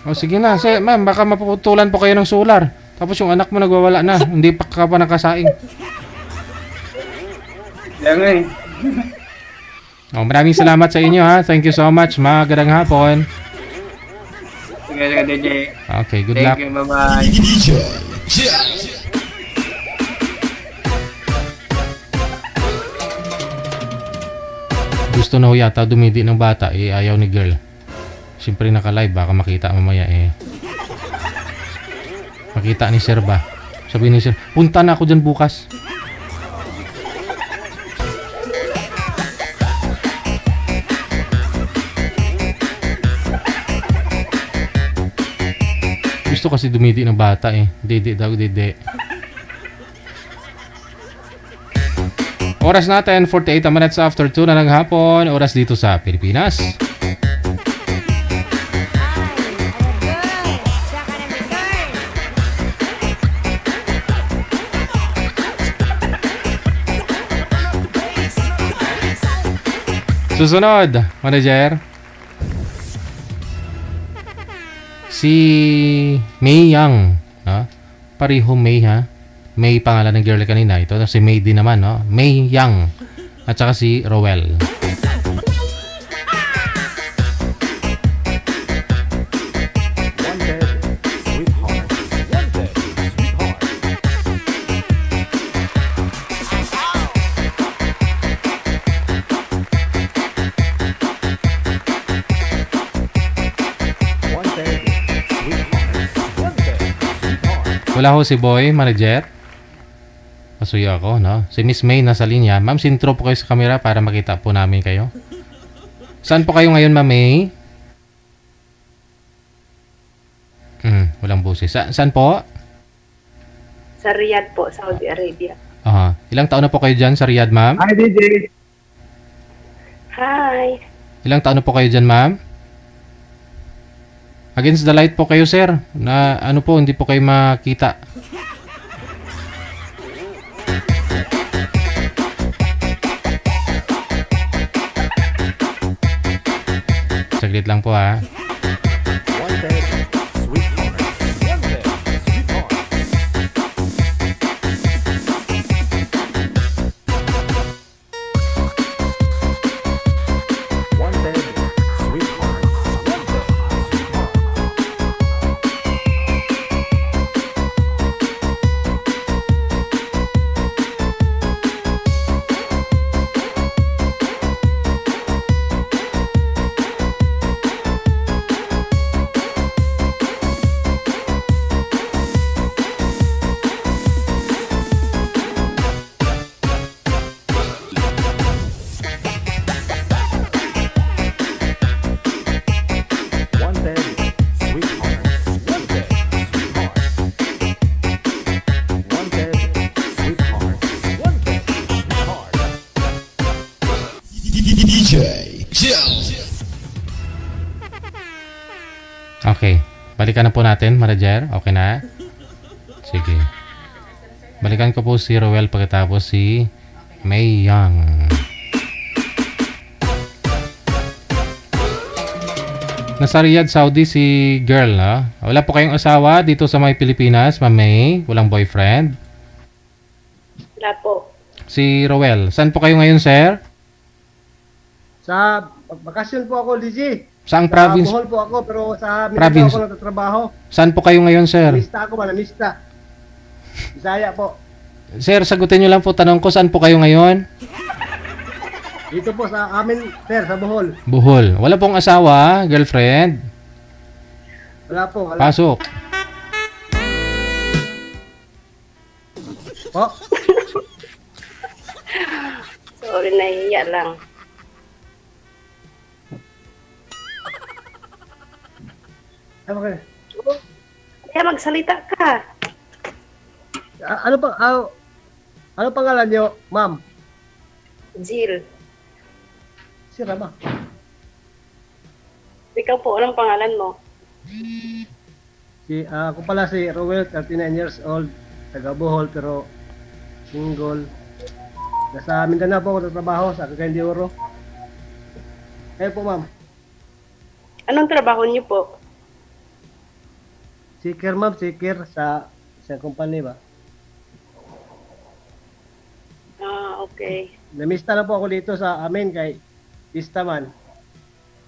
O sige na, ma'am, baka mapuputulan po kayo ng solar. Tapos yung anak mo nagwawala na, hindi pa ka pa nakasaing. Kaya nga eh. Maraming salamat sa inyo ha. Thank you so much. Magandang hapon. Sige, DJ. Okay, good luck. Thank you, bye-bye. DJ Jel. Gusto na ho yata dumidi ng bata, eh ayaw ni girl. Siyempre naka-live, baka makita mamaya eh. Makita ni sir ba? Sabi ni sir, punta na ako dyan bukas. Gusto kasi dumidi ng bata eh. Didi daw, didi. Oras natin, 48 minutes after 2 na ng hapon. Oras dito sa Pilipinas. Susunod, manager. Si May Yang, no? Pareho May ha. May pangalan ng girl kanina. Ito si May din naman, no? May Yang. At saka si Rowell. Wala ho si Boy, manager. Masuyo ako, no? Si Miss May nasa linya. Ma'am, sintro po kayo sa camera para makita po namin kayo. Saan po kayo ngayon, Ma'am May? Walang busis. Saan po? Sa Riyadh po, Saudi Arabia. Aha. Ilang taon na po kayo dyan sa Riyadh, Ma'am? Hi, DJ. Hi. Ilang taon na po kayo dyan, Ma'am? Against the light po kayo, sir. Na ano po, hindi po kayo makita. Saglit lang po ha. DJ Jel. Okay. Balikan na po natin, manager. Okay na? Sige. Balikan ko po si Rowell pagkatapos si May Yang. Nasa Riyadh, Saudi si girl, no? Wala po kayong asawa dito sa may Pilipinas, Ma'am May? Walang boyfriend? Wala po. Si Rowell, saan po kayo ngayon, sir? Sa bakasyon po ako, DJ. Saang province? Sa Bohol po ako, pero sa Mindanao Province. ako nagtatrabaho. Saan po kayo ngayon, sir? Manista ako, manista. Bisaya po. Sir, sagutin nyo lang po tanong ko, saan po kayo ngayon? Dito po sa amin, sir, sa Bohol. Bohol. Wala pong asawa, girlfriend? Wala po, wala. Pasok. Po? Sorry, nahihiya lang. Okay. Kaya magsalita ka. Ano pangalan niyo, ma'am? Jill. Sira ba? Ikaw po, anong pangalan mo? Ako pala si Rowell, 39 years old, taga Bohol, pero single. Nasa Mindanao po ako nagtrabaho sa Cagayan de Oro. Kayo po, ma'am. Anong trabaho niyo po? Seeker, ma'am, seeker sa company ba? Okay. Namista na po ako dito sa amin kay pista man.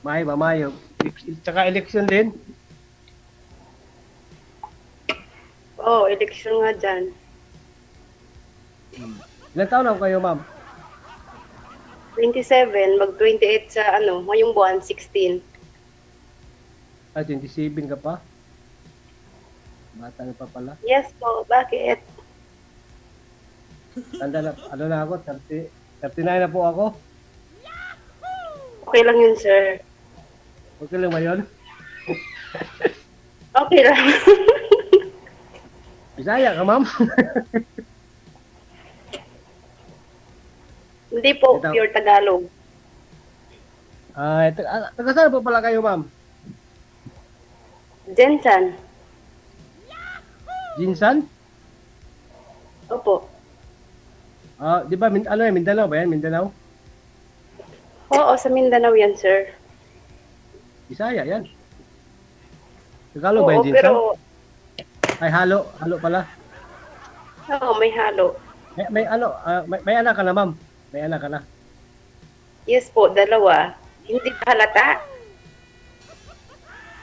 Mayo ba, mayo. Tsaka election din. Oo, eleksyon nga dyan. Ilan taon na kayo, ma'am? 27, mag-28 sa ngayong buwan, 16. Ay, 27 ka pa? Bata na pa pala. Yes po, bakit? Tanda na, ako, 39 na po ako. Okay lang yun, sir. Okay lang ba yun? Okay lang. Bisaya ka, ma'am? Hindi po, Ito. pure Tagalog. Taga saan po pala kayo, ma'am? Jensen. Jinsan? Opo. Di ba, Mindanao ba yan? Mindanao? Oo, sa Mindanao yan, sir. Bisaya yan. Tagalog ba Oo, yung Jinsan? pero Ay, halo pala. oo, may halo. May anak ka na, ma'am. May anak ka na. Yes po, dalawa. Hindi pa halata.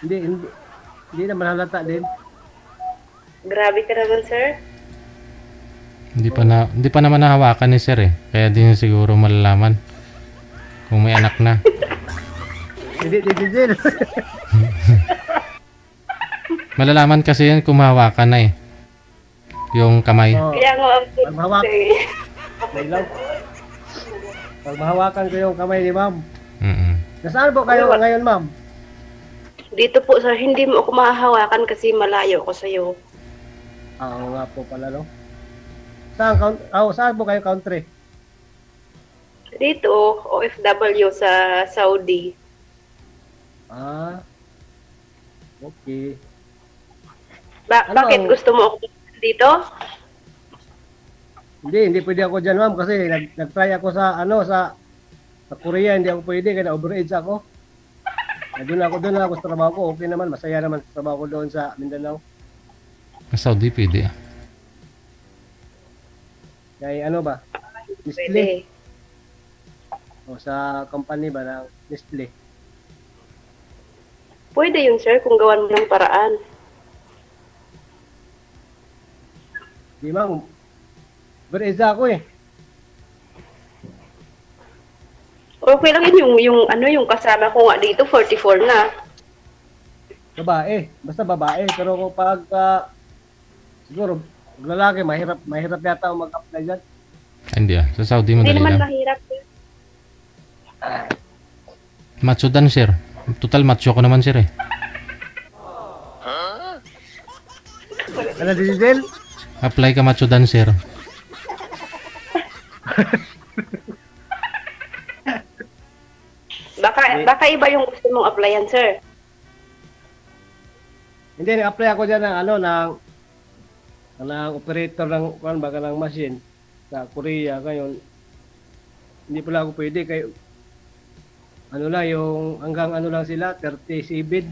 Hindi naman halata din. Grabe ka naman, sir. Hindi pa naman nahawakan ni sir eh. Kaya di niya siguro malalaman kung may anak na. Hindi, Jill. Malalaman kasi yan kung mahawakan na eh. Yung kamay. Kaya nga ang Maghawak. Pag mahawakan ko yung kamay ni ma'am. Nasaan po kayo ngayon, ma'am? Dito po, sir, hindi mo ako mahahawakan kasi malayo ako sa'yo. Oo nga po pala, no? Saan po kayo country? Dito, OFW sa Saudi. Okay. Bakit gusto mo ako dito? Hindi pwede ako dyan, ma'am, kasi nag-try ako sa Korea, hindi ako pwede, kaya overage ako. Doon ako sa trabaho ko, okay naman, masaya naman sa trabaho ko doon sa Mindanao. Sa Saudi pwede ah. Kaya ba? Nestle. Pwede. O sa company ba ng Nestle? Pwede yun, sir, kung gawan mo ng paraan. Di, ma'am. Overage ako eh. Okay lang yun, yung kasama ko nga dito, 44 na. Babae. Basta babae. Pero kung pag siguro, lalaki, mahirap yata ako mag-apply dyan. Hindi ah. Sa Saudi Hindi madali naman lang. mahirap. Macho dan sir. Total macho ko naman sir eh. Ano, Diesel? Apply ka macho dan sir. Baka iba yung gusto mong applyan, sir. Hindi, nag-apply ako dyan ng operator ng machine sa Korea. Ngayon, hindi pala ako pwede. Kayo, yung hanggang lang sila, 30 CBID.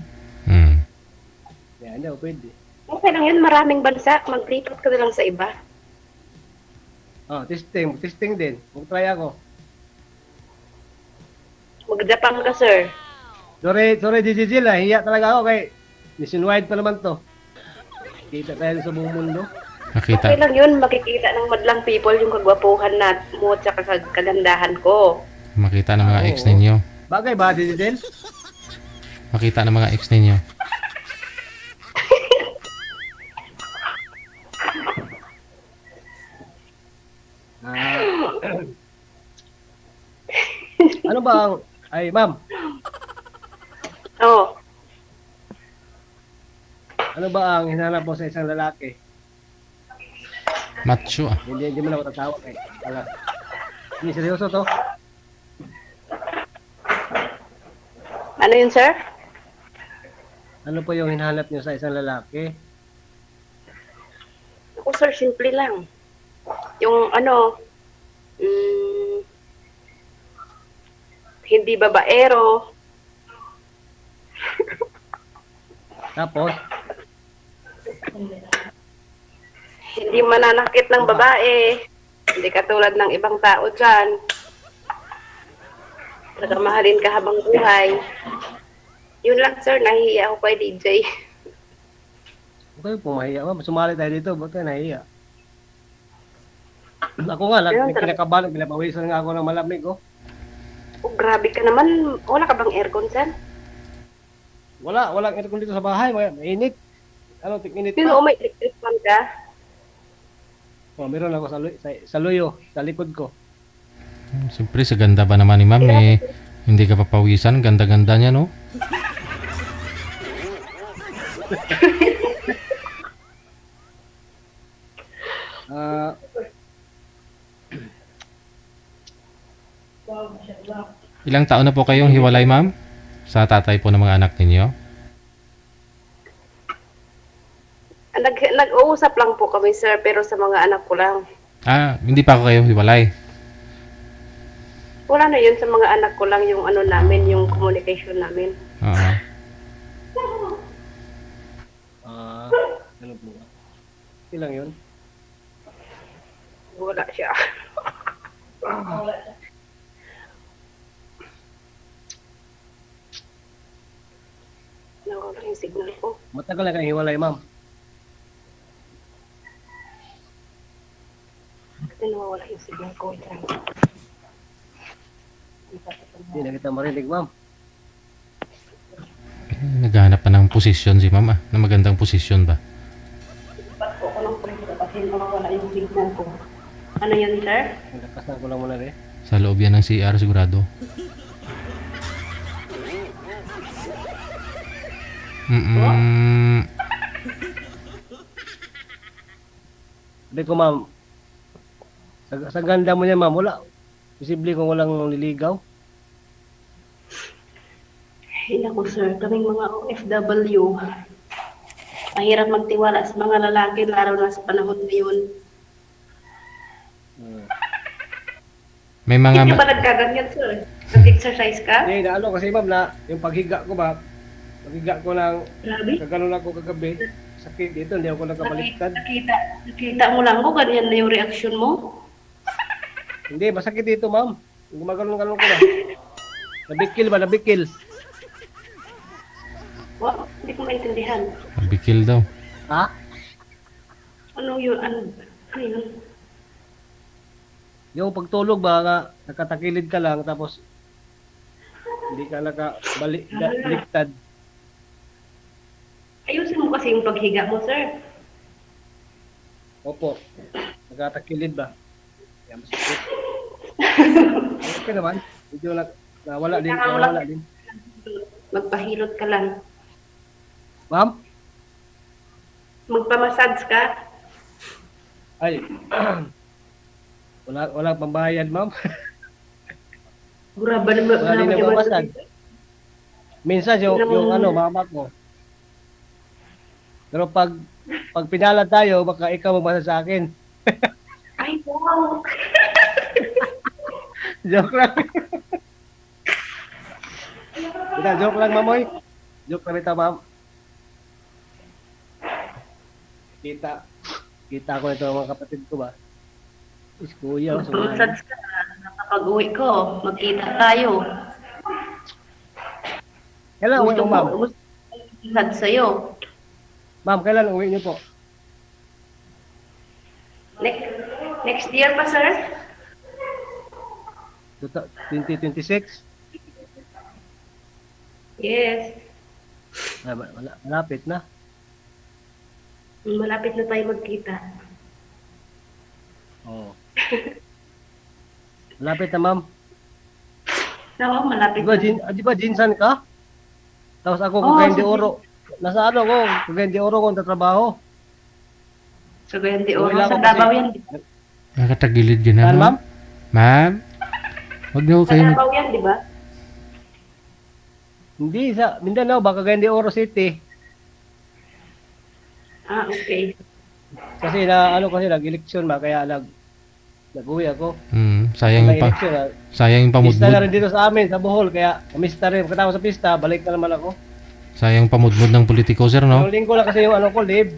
Kaya hindi ako pwede. Okay lang yun, maraming bansa. Mag-report ka na lang sa iba. Testing din. Mag-try ako. Mag-Japan ka, sir. Sorry, Gigi, hiya talaga ako kay nationwide pa naman to. Kita tayo sa buong mundo. Okay lang yun, makikita ng madlang people yung kagwapuhan mo at saka kagandahan ko. Makita ng mga ex ninyo. Bagay ba, Gigi? Makita ng mga ex ninyo. Ano ba ang... Ay, ma'am. Oo. Ano ba ang hinahanap mo sa isang lalaki? Macho ah. Hindi mo na ako tatawag eh. Wala. Hindi, seryoso to. Ano yun, sir? Ano po yung hinahanap niyo sa isang lalaki? Ako, sir, simple lang. Yung ano, hindi babaero. Tapos, Hindi mananakit ng babae. Hindi katulad ng ibang tao dyan. Nagamahalin ka habang buhay. Yun lang, sir. Nahihiya ako kay DJ. okay po, mahiya. Ma'am, sumali tayo dito. Ba't tayo nahiya? Ako nga, Ayun, kinakabahan, pinapawisan nga ako ng malamig, oh. Oh, grabe ka naman. Wala ka bang aircon, sir? Walang aircon dito sa bahay. Mainit. Ano, tik-init Pero pa. may electric fan ka? Oh, meron ako sa luyo, sa likod ko. Siyempre, sa ganda ba naman ni ma'am eh. Hindi ka papawisan. Ganda-ganda niya, no? Ah, Ilang taon na po kayong hiwalay, ma'am? Sa tatay po ng mga anak ninyo? Nag-uusap lang po kami, sir, pero sa mga anak ko lang. Ah, hindi pa ako kayo hiwalay. Wala na yun, sa mga anak ko lang yung ano namin, yung communication namin. Oo. ano po? Ilang yun? Wala siya. Nawala yung signal ko. Matagal na kayong hiwalay, ma'am. Kasi nawawala yung signal ko. Wait lang. Hindi na kita marinig, ma'am. Naghahanap pa ng posisyon si ma'am ah. Na magandang posisyon ba? Ba't ko ng pressure kasi nawawala yung signal ko. Ano yun, sir? Nagkasan ko lang muna rin. Sa loob yan ng CR sigurado. Sabi ko, ma'am, sa ganda mo niya, ma'am, wala. Posible kung walang nililigaw. Ay, naku, sir. Kaming mga OFW. Mahirap magtiwala sa mga lalaki, lalo na sa panahon ngayon. May mga Hindi ba nagkaganyan, sir? Nag-exercise ka? Hindi, naano kasi, ma'am, na yung paghiga ko ba, paghiga ko lang, Grabe. kaganon ako kagabi, sakit dito, hindi ako nakabaliktad. Nakita mo lang ko, ganyan na yung reaction mo. Hindi, masakit dito, ma'am. Gumaganon-ganon ko na. Nabikil ba? Nabikil. Wow, hindi ko maintindihan. bikil daw. Ha? Ano yun? Ano yun? Yung pagtulog ba, nakatakilid ka lang, tapos hindi ka nakabaliktad. Ayusin mo kasi yung paghiga mo, sir. Opo. Nakatakilid ba? Kaya masakit. Okay naman. Medyo nawala din. Nawala din. Magpahilot ka lang. Ma'am? Magpamassage ka. Ay. Walang pambayad, ma'am. Guraba na Wala din nagpapasad. Minsan yung mama ko. Pero pag pinalad tayo, baka ikaw magbasa sa akin. Ay, wow! Joke lang. Joke lang, mamoy. Joke lang ito, ma'am. Kita ko ito mga kapatid ko ba? Is kuya. Massage ka na. Kapag-uwi ko, magkita tayo. Kailan uwi mo, ma'am? Massage sa'yo. Ma'am, kailan uwi niyo po? Next year pa, sir? 2026? Yes. Ay, malapit na. Malapit na tayo magkita. Oo. Malapit na, ma'am. Oo, malapit na. Di ba jinsan ka? Tapos ako kakain de oro. nasa ano ko, Cagayan de Oro kung tatrabaho. So, ganyan di Oro. Wala Sa ako Davao kasi- yan. Nakatagilid yun Saan, na, ma'am? Ma'am? Huwag niyo Sa kayo... Davao yan, di ba? Hindi, sa Mindanao, baka Cagayan de Oro City. Ah, okay. Kasi na, ano kasi, nag-eleksyon ba, kaya nag-uwi ako. Sayang yung Nag-eleksyon, sayang yung pista na pamudmud. rin dito sa amin, sa Bohol, kaya namista rin. Katapos sa pista, balik na naman ako. Sayang pamudmud ng politiko, sir, no? Yung linggo lang kasi yung ano ko, live.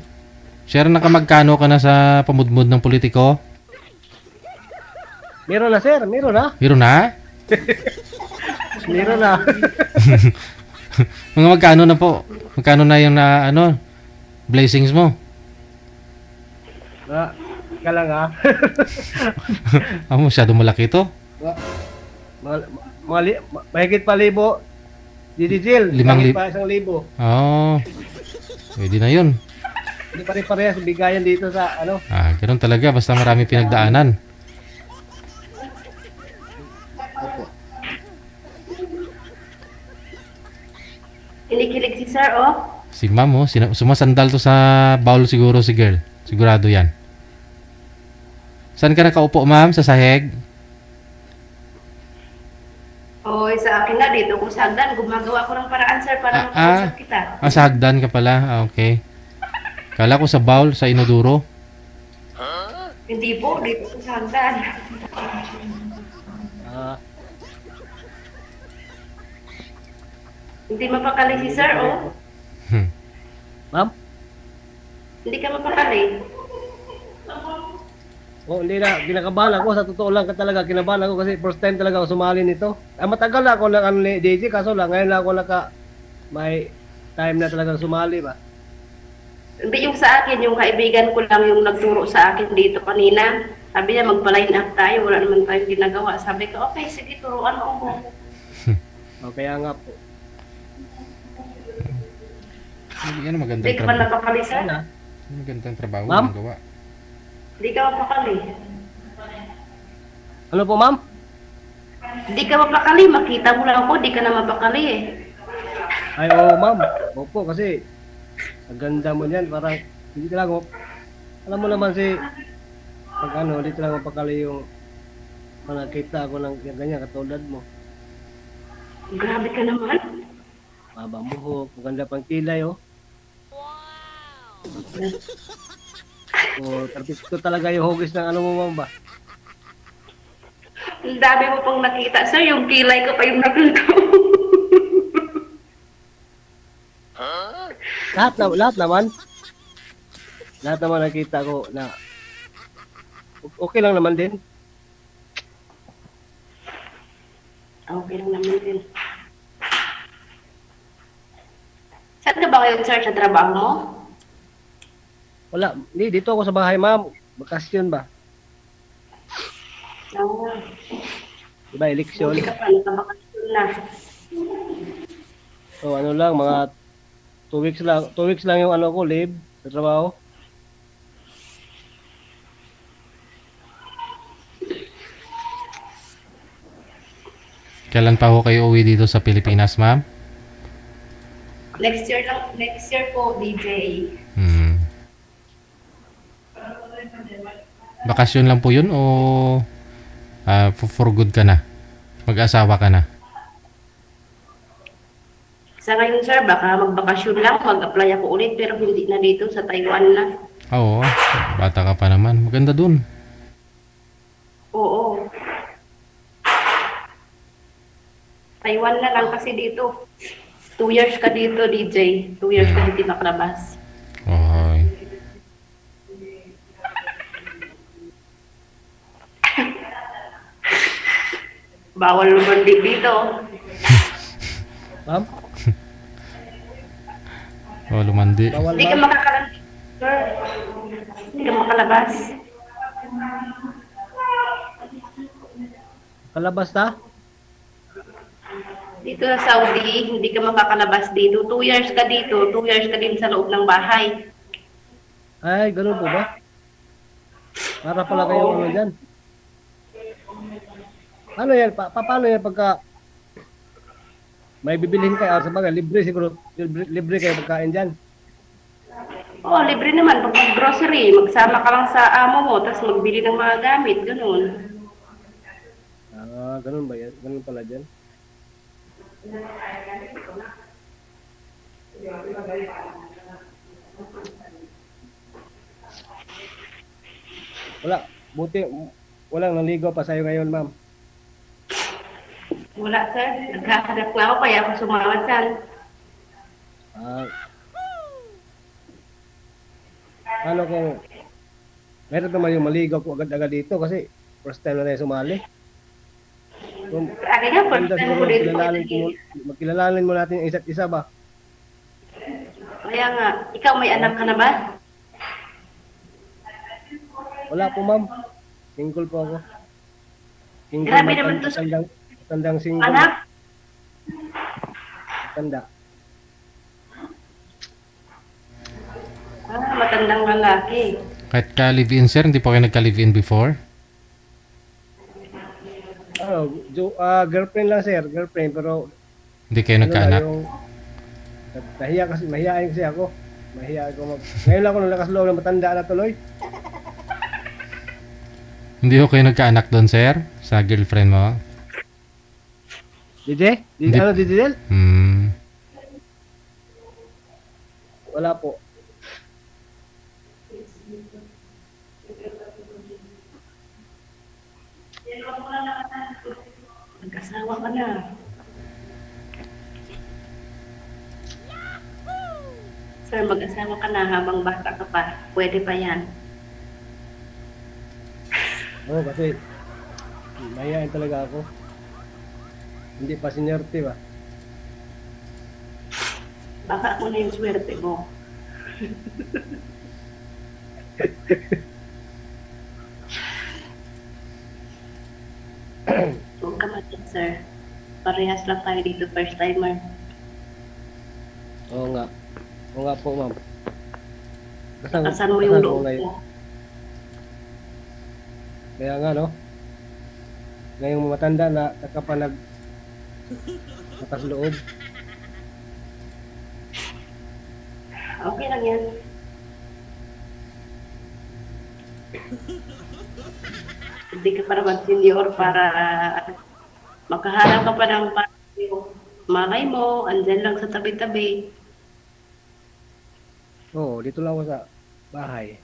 Sir, nakamagkano ka na sa pamudmud ng politiko? Meron na, sir. Meron na. Meron na? Meron na. Mga magkano na po? Magkano na yung blessings mo? Ka lang, ha? Masyado malaki to. Mahigit pa 1,000. Didijil. 5,000. Mahigit pa 1,000. Oo. Pwede na yun. Hindi pa rin parehas bigayan dito sa ano. Ganun talaga. Basta marami pinagdaanan. Kinikilig si sir, oh. Si ma'am, oh. Sumasandal to sa bowl siguro si girl. Sigurado yan. Saan ka nakaupo, ma'am? Sa sahig? Oh, sa akin nga dito, kung sagdan, gumagawa ko ng paraan, sir, para makausap kita. Sa hagdan ka pala. Okay. Kala ko sa bowl, sa inoduro. Hindi po, dito ko sa hagdan. Hindi mapakali si sir, oh. Ma'am? Hindi ka mapakali. Oh, hindi na. Kinakabahan ako. Sa totoo lang ka talaga. Kinabahan ako kasi first time talaga ako sumali nito. Matagal na ako ng ano ni DJ. Kaso lang, ngayon lang ako may time na talagang sumali ba. Hindi yung sa akin, yung kaibigan ko lang yung nagturo sa akin dito kanina. Sabi niya, magpa-line up tayo. Wala naman tayong ginagawa. Sabi ko, okay, sige, turuan mo ako. Kaya nga po. Yan ang magandang Hindi ka ba trabaho. napakali, sir? Magandang trabaho Ma'am? ang gawa. Hindi ka mapakali. Ano po, ma'am? Hindi ka mapakali. Makita mo lang ako, hindi ka na mapakali eh. Ay, oo, ma'am. Opo, kasi ang ganda mo niyan. Parang, hindi ka lang, alam mo naman si, pag ano, dito lang mapakali yung nakita ako ng yung ganyan, katulad mo. Grabe ka naman. Mabang buhok, maganda pang kilay, oh. Oh, perfecto talaga yung hugis ng ano mo, ma'am ba? Ang dami mo pang nakita. Sir, yung kilay ko pa yung nakita mo. Lahat naman. Lahat naman nakita ko na okay lang naman din. Okay lang naman din. Saan ka ba kayo, sir, sa trabaho mo? Wala, dito ako sa bahay, ma'am. Bakasyon ba? Diba, eleksyon? Hindi ka pa, nakabakasyon na. So, ano lang, mga 2 weeks lang. 2 weeks lang yung ano ko, leave sa trabaho. Kailan pa ho kayo uwi dito sa Pilipinas, ma'am? Next year po, DJ. Bakasyon lang po yun o for good ka na? Mag-asawa ka na? Sa ngayon, sir, baka magbakasyon lang, mag-apply ako ulit, pero hindi na dito, sa Taiwan na. Oo, bata ka pa naman. Maganda dun. Oo. Taiwan na lang kasi dito. 2 years ka dito, DJ. 2 years ka hindi makalabas. Okay. Bawal lumandi dito. Ma'am? Lumandi. Bawal, Hindi ka ma'am. makakalandi, sir. Hindi ka makalabas. Kalabas na? Dito sa Saudi, hindi ka makakalabas dito. 2 years ka dito, 2 years ka din sa loob ng bahay. Ay, ganun po ba? Para pala kayo ano dyan. Ano yan? Paano yan pagka may bibilihin kayo sa bagay, libre siguro, libre kayo pagkain dyan. Oo, libre naman. Pag mag-grocery, magsama ka lang sa amo mo, tapos magbili ng mga gamit, ganun. Ah, ganun ba yan? Ganun pala dyan? Wala, buti, walang naligaw pa sa'yo ngayon, ma'am. Wala, sir. Naghahanap nga ako, kaya ako sumawad saan. Ah, ano kung meron naman yung maligaw ko agad-agad dito kasi first time na tayo sumali. Kung Akin nga, first ganda time siguro ko dito. magkilalanin mo natin yung isa't isa ba? Kaya nga, ikaw may anak ka na ba? Wala po, ma'am. Single po ako. Single, Grabe naman to, sir. Tandang single. Anak? Tanda. Ah, matandang lalaki. Kahit ka-live-in, sir, hindi pa kayo nagka-live-in before? Ano, girlfriend lang, sir. Girlfriend, pero Hindi kayo ano nagkaanak? lang, yung mahihain kasi ako. Mahihain ko ngayon lang ako nalakas loob na matanda na tuloy. Hindi ko kayo nagkaanak doon, sir? Sa girlfriend mo? DJ? Hindi. Ano, DJ Del? Wala po. Mag-asawa ka na. Sir, mag-asawa ka na habang bata ka pa. Pwede pa yan. Oo, kasi mahihain talaga ako. Hindi pa seniority ba? Baka ako na yung swerte mo. Huwag ka matin, sir. Parehas lang tayo dito, first timer. Oo nga. Oo nga po, ma'am. Asan mo yung loob ngayon? mo? Kaya nga, no? Ngayong matanda na nakapanag atas loob. Okay lang yan. Hindi ka pa naman senior para makaharap ka pa ng malay mo, andyan lang sa tabi-tabi. Oo, dito lang ako sa bahay.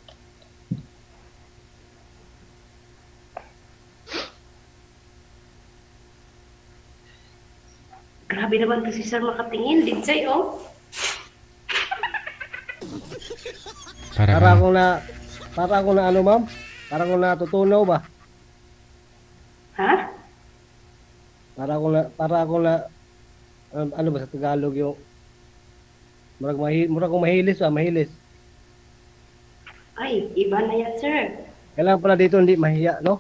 Grabe naman kasi sir makatingin, Didsay, oh. Para akong na ano, ma'am? Para akong natutunaw ba? Ha? Para akong na ano ba sa Tagalog yung murag akong mahilis ba, mahilis. Ay, iba na yan, sir. Kailangan pala dito hindi mahiya, no?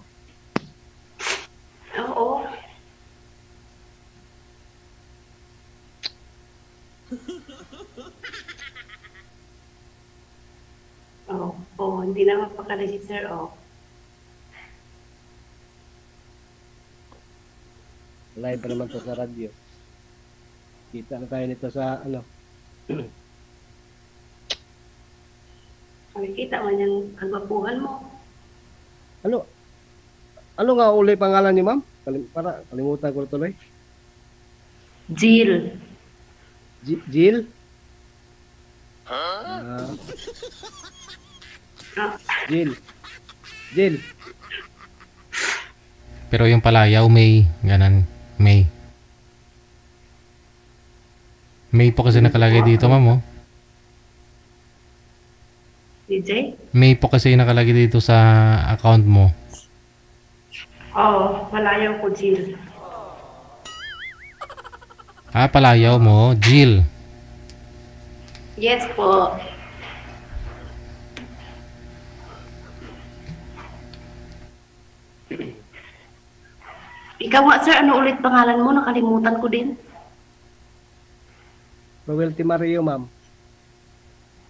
Oo. Oh, hindi na mapakala si sir, oh. Live pa naman to sa radyo. Kita na tayo nito sa ano. Nakikita man yung kagwapuhan mo. Ano nga uli pangalan niyo, ma'am? Kalimutan ko tuloy. Jill. Jill? Jill. Pero yung palayaw, May. Ganon. May. May po kasi nakalagay dito, ma'am, oh. DJ? May po kasi nakalagay dito sa account mo. Oo, malayaw ko, Jill. Ah, palayaw mo, Jill. Yes po. Ikaw nga, sir, ano ulit pangalan mo? Nakalimutan ko din. Roel Timario, ma'am.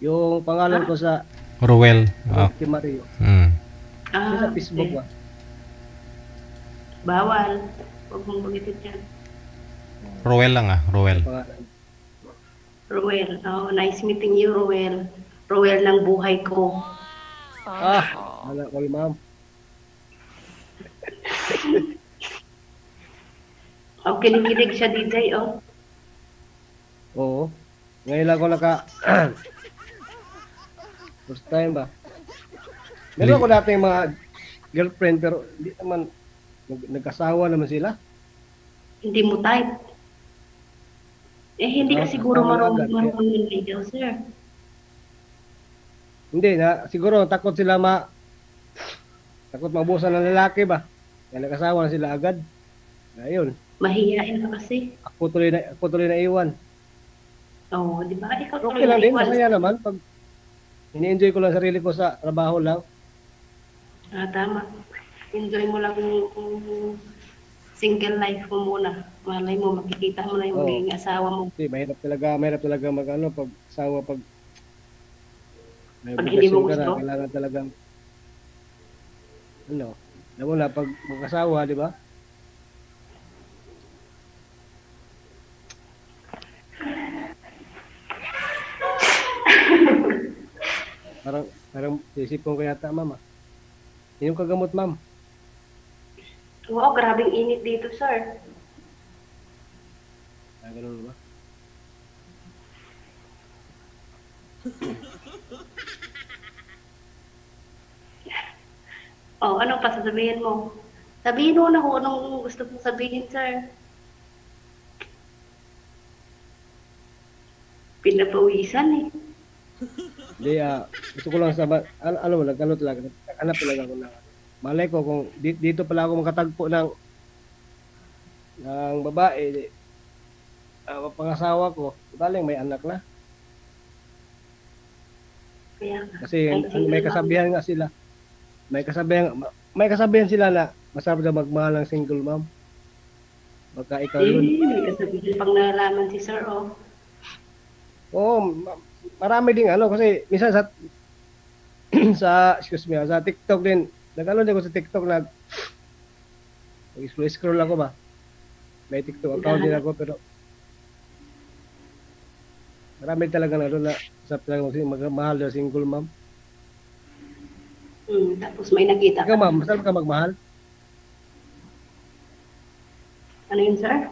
Yung pangalan ko sa Roel. Oh. Timario. Ah, Sa Facebook ba? bawal. Huwag mong bagitin yan. Roel lang Roel. Pangalan. Ruel. Oh, nice meeting you, Ruel. Ruel ng buhay ko. Wala ko ma'am. Oh, kinikilig siya, DJ, oh. Oo. Ngayon lang ko first time ba? Meron ako dati mga girlfriend pero hindi naman nagkasawa naman sila. Hindi mo type. Hindi ka siguro marunong yung video, sir. Hindi na siguro takot sila takot maubusan ng lalaki ba? Kaya nagkasawa na sila agad. Ayun. Mahihain ka kasi. Ako tuloy na iwan. Oo, di ba? Ikaw Okay lang din, masaya naman pag ini-enjoy ko lang sarili ko sa trabaho lang. Tama. Enjoy mo lang yung single life mo muna. Malay mo, makikita mo na yung magiging asawa mo. Kasi mahirap talaga pag asawa, pag may Pag hindi mo obligasyon ka gusto? na, kailangan talagang alam mo na, pag mag-asawa, di ba? Parang isipon ko yata, ma'am. Inom ka gamot, ma'am. Oo, grabing init dito, sir. Ganun ba? Ano pa sasabihin mo? Sabihin mo na kung anong gusto mong sabihin, sir. Pinapawisan eh. Hindi, gusto ko lang nagkalot lang. Hanap talaga ako na. Malay ko kung dito pala ako makatagpo ng babae, pangasawa ko, baling may anak na. Kaya, kasi may kasabihan nga sila. May kasabihan sila na masarap na magmahal ng single mom. Baka ikaw yun. May kasabihan pang nalaman si sir, oh. Oo, marami ding kasi minsan sa sa TikTok din, nag-ano din ako sa TikTok, scroll ako ba? May TikTok account din ako, pero marami talaga na sa magmahal na single mom. Tapos may nakita Ikaw, ma'am, masarap ka magmahal? Ano yun, sir?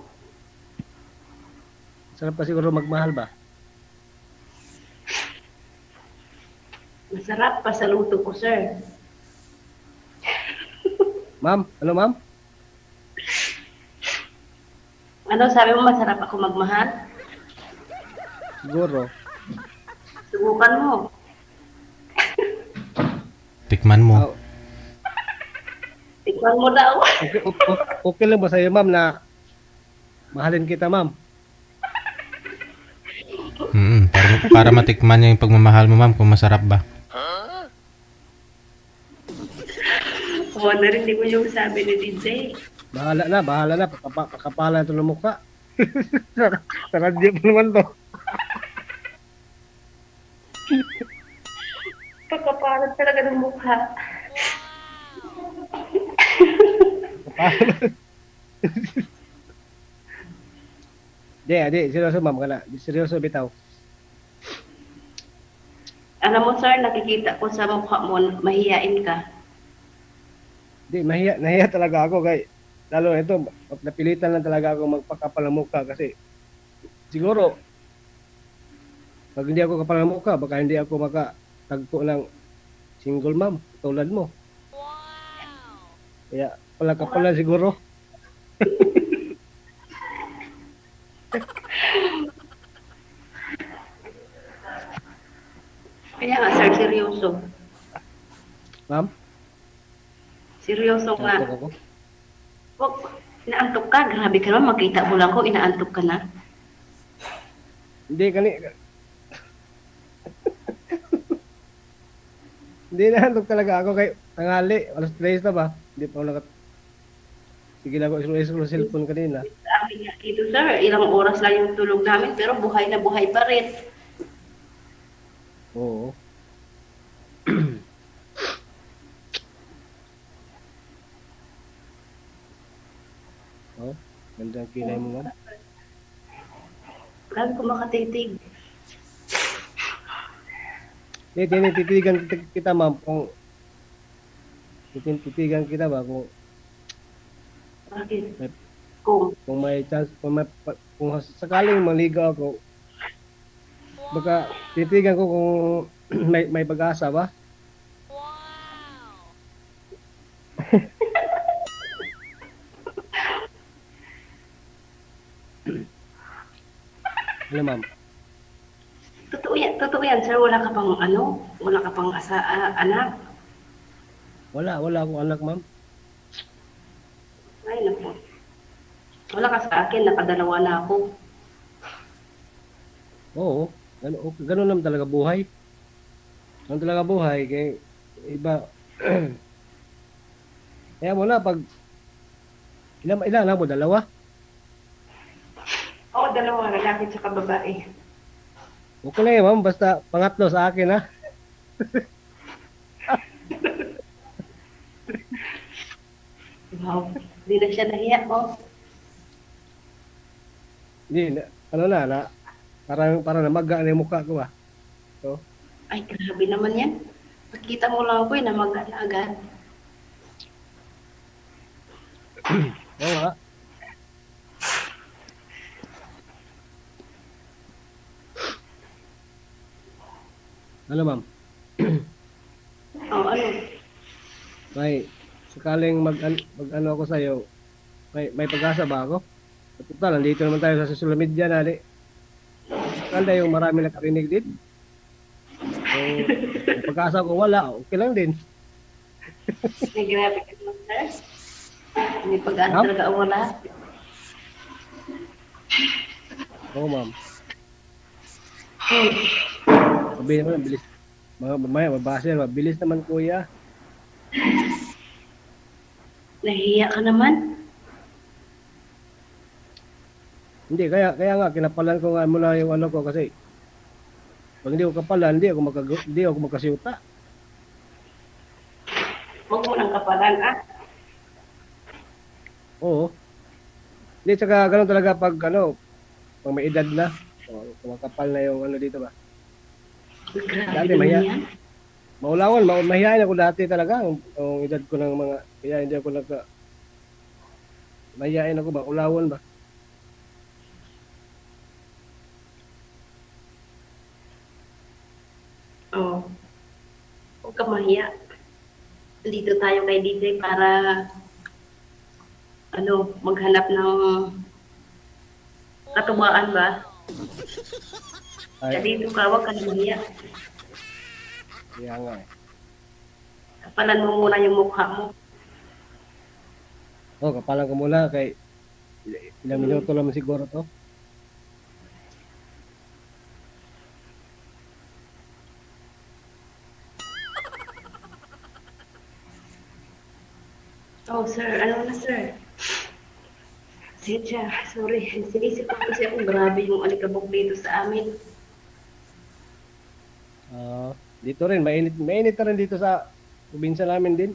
Masarap pa siguro magmahal ba? Masarap pa sa luto ko, sir. Ma'am? Ano, ma'am? Ano, sabi mo masarap ako magmahal? Siguro. Subukan mo. Tikman mo. Tikman mo daw. Okay lang ba sa'yo, ma'am, na mahalin kita, ma'am? Para matikman niya yung pagmamahal mo, ma'am, kung masarap ba. Narinig mo yung sabi ni DJ. Bahala na. Pakapalan ito ng mukha. Sa radyo pa naman to. Pagkapalat talaga ng mukha. Di, seryoso, ma'am, ka na. Seryoso, bitaw. Alam mo, sir, nakikita ko sa mukha mo, mahihain ka. Di, nahiya talaga ako kay lalo na ito, napilitan lang talaga ako magpakapal ng mukha kasi siguro pag hindi ako kapal ng mukha, baka hindi ako makatagpo ng single mom tulad mo. Kaya pala kapalan siguro. Kaya nga, sir, seryoso. Ma'am? Seryoso nga. Wag, inaantok ka. Grabe ka naman. Makita mo lang ko, inaantok ka na. Hindi, Hindi naantok talaga ako kay tanghali. Alas 3 na ba? Hindi pa ako Sige lang ako scroll cellphone kanina. Sabi nga dito, sir, ilang oras lang yung tulog namin, pero buhay na buhay pa rin. Oo. Ganda ang kilay mo, ma'am. Grabe ko makatitig. Tititigan kita, ma'am, kung tititigan kita ba kung Bakit? may, Kung may chance, kung sakaling maligaw ako, baka titigan ko kung may pag-asa ba? Ano, ma'am? Totoo yan, sir. Wala ka pang wala ka pang anak. Wala akong anak, ma'am. Ay, naku. Wala ka sa akin, nakadalawa na ako. Oo, ganun naman talaga buhay. Ganun talaga buhay, kaya iba. Kaya mo na, pag ilan na mo, dalawa? Oo, dalawa, lalaki tsaka babae. Okay lang ma'am, basta pangatlo sa akin, ha? Wow, hindi na siya nahiya, oh. Hindi, parang namaga na yung mukha ko, ha? So, Ay, grabe naman yan. Pagkita mo lang ako, namaga na agad. oo nga. Ano, ma'am? Oh, ano? May sakaling mag-ano ako sa'yo, may pag-asa ba ako? Total, nandito naman tayo sa social media na, di. Kanda yung marami nakarinig din. So, may pag-asa ko wala, okay lang din. May grabe ka naman, sir. May pag-asa Ma'am? talaga ang wala. Oo, ma'am. Sabi naman, bilis. Mga mamaya, mabasa yan, mabilis naman, kuya. Nahiya ka naman. Hindi, kaya nga, kinapalan ko nga muna yung ano ko kasi pag hindi ko kapalan, hindi ako magkasiyuta. Huwag mo nang kapalan, ah. Oo. Hindi, tsaka ganun talaga pag may edad na, kumakapal na yung ano dito ba. Grabe Dati, naman yan. Maulawan, mahihain ako dati talaga, yung edad ko ng mga, kaya hindi ako mahihain ako ba, ulawan ba. Oo. Huwag ka mahiya. Dito tayo kay DJ para maghanap ng katuwaan ba? Kaya dito ka, huwag ka nang mahiya. Kaya nga eh. Kapalan mo muna yung mukha mo. Kapalan ko muna kay ilang minuto lang siguro to. Oh, sir. Ano na, sir? Sitya, sorry. Sinisip ko kasi ako grabe yung alikabok dito sa amin. Dito rin, mainit na rin dito sa probinsya namin din.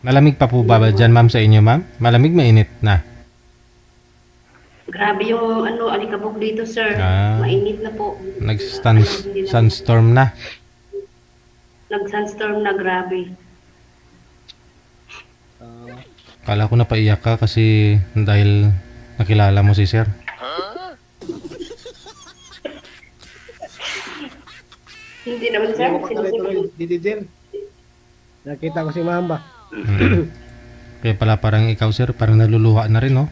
Malamig pa po ba dyan, ma'am, sa inyo, ma'am? Malamig, mainit na. Grabe yung alikabok dito, sir. Mainit na po. Sunstorm na. Nag-sunstorm na, grabe. Kala ko napaiyak ka kasi dahil nakilala mo si sir. Hindi naman, sir. Dididil. Nakita ko si Mamba. Kaya pala parang ikaw, sir, parang naluluha na rin, no?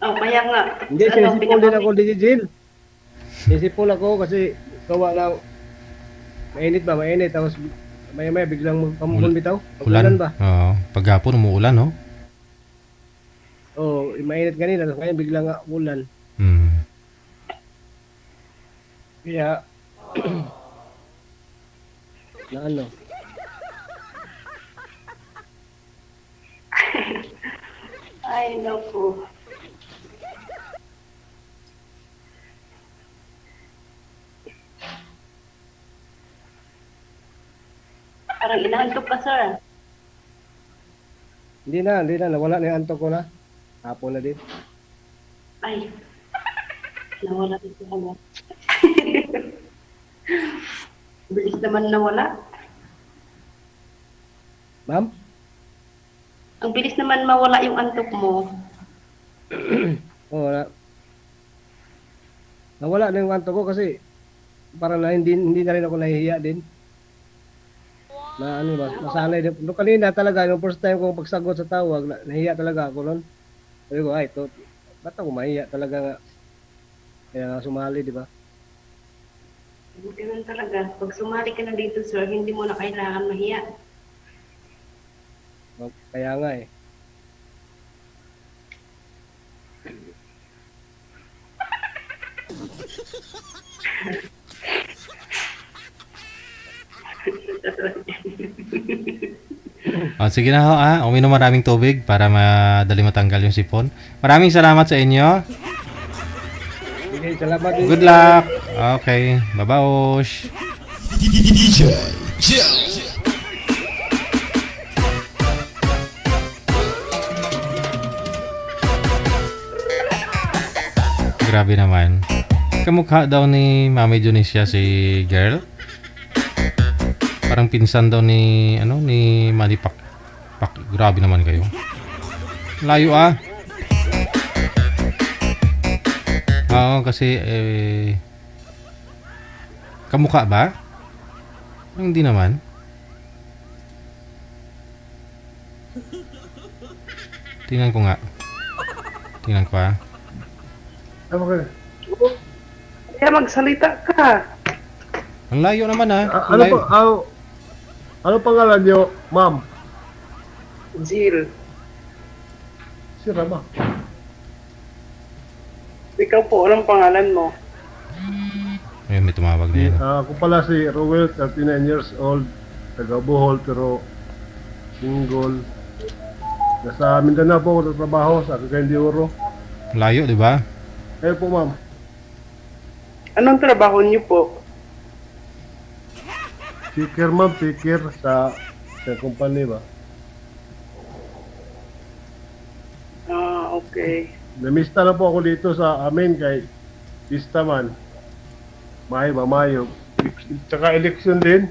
Oh, kaya nga. Hindi, sinisipol din ako, Dididil. Sinisipol ako kasi gawa lang. Mainit ba? Mainit. Tapos maya-maya biglang pamukon bitaw. Ulan ba? Oo. Paghapon umuulan, no? Oo, mainit kanina. Tapos ngayon biglang ulan. Kaya, na ano? Ay, naku. Parang inaantok ka, sir. Hindi na, nawala na yung antok ko na. Hapon na din. Ay, nawala ito agad. Bilis naman nawala. Ma'am? Ang bilis naman mawala yung antok mo. Oo, nawala na yung antok ko kasi parang na hindi na rin ako nahihiya din. Na ano ba, nasanay din. Noong kanina talaga, yung first time kong pagsagot sa tawag, nahihiya talaga ako noon. Sabi ko, ay, ba't ako mahihiya talaga nga? Kaya nga sumali, di ba? Ganun talaga. Pag sumali ka na dito, sir, hindi mo na kailangan mahiya. Kaya nga eh. Sige na ho, uminom maraming tubig para madali matanggal yung sipon. Maraming salamat sa inyo. Sige, salamat din. Good luck. Okay, babaosh. DJ Jel. Grabe naman. Kamukha daw ni Mami Dionisia si girl. Parang pinsan daw ni Manny Pak. Grabe naman kayo. Layo Oo, kasi kamukha ba? Hindi naman. Tingnan ko nga. Okay. Kaya magsalita ka. Ang layo naman Ano pangalan niyo, ma'am? Jill. Si Rama. Ikaw po, anong pangalan mo? Ayun, may tumawag na yan. Ako pala si Rowell, 39 years old, taga Bohol, pero single. Nasa Mindanao po ako trabaho sa Cagayan de Oro. Layo, di ba? Kayo po, ma'am. Anong trabaho niyo po? Seeker, ma'am, sa company ba? Okay. Namista na po ako dito sa amin kay Pista man. Mayo. Tsaka election din.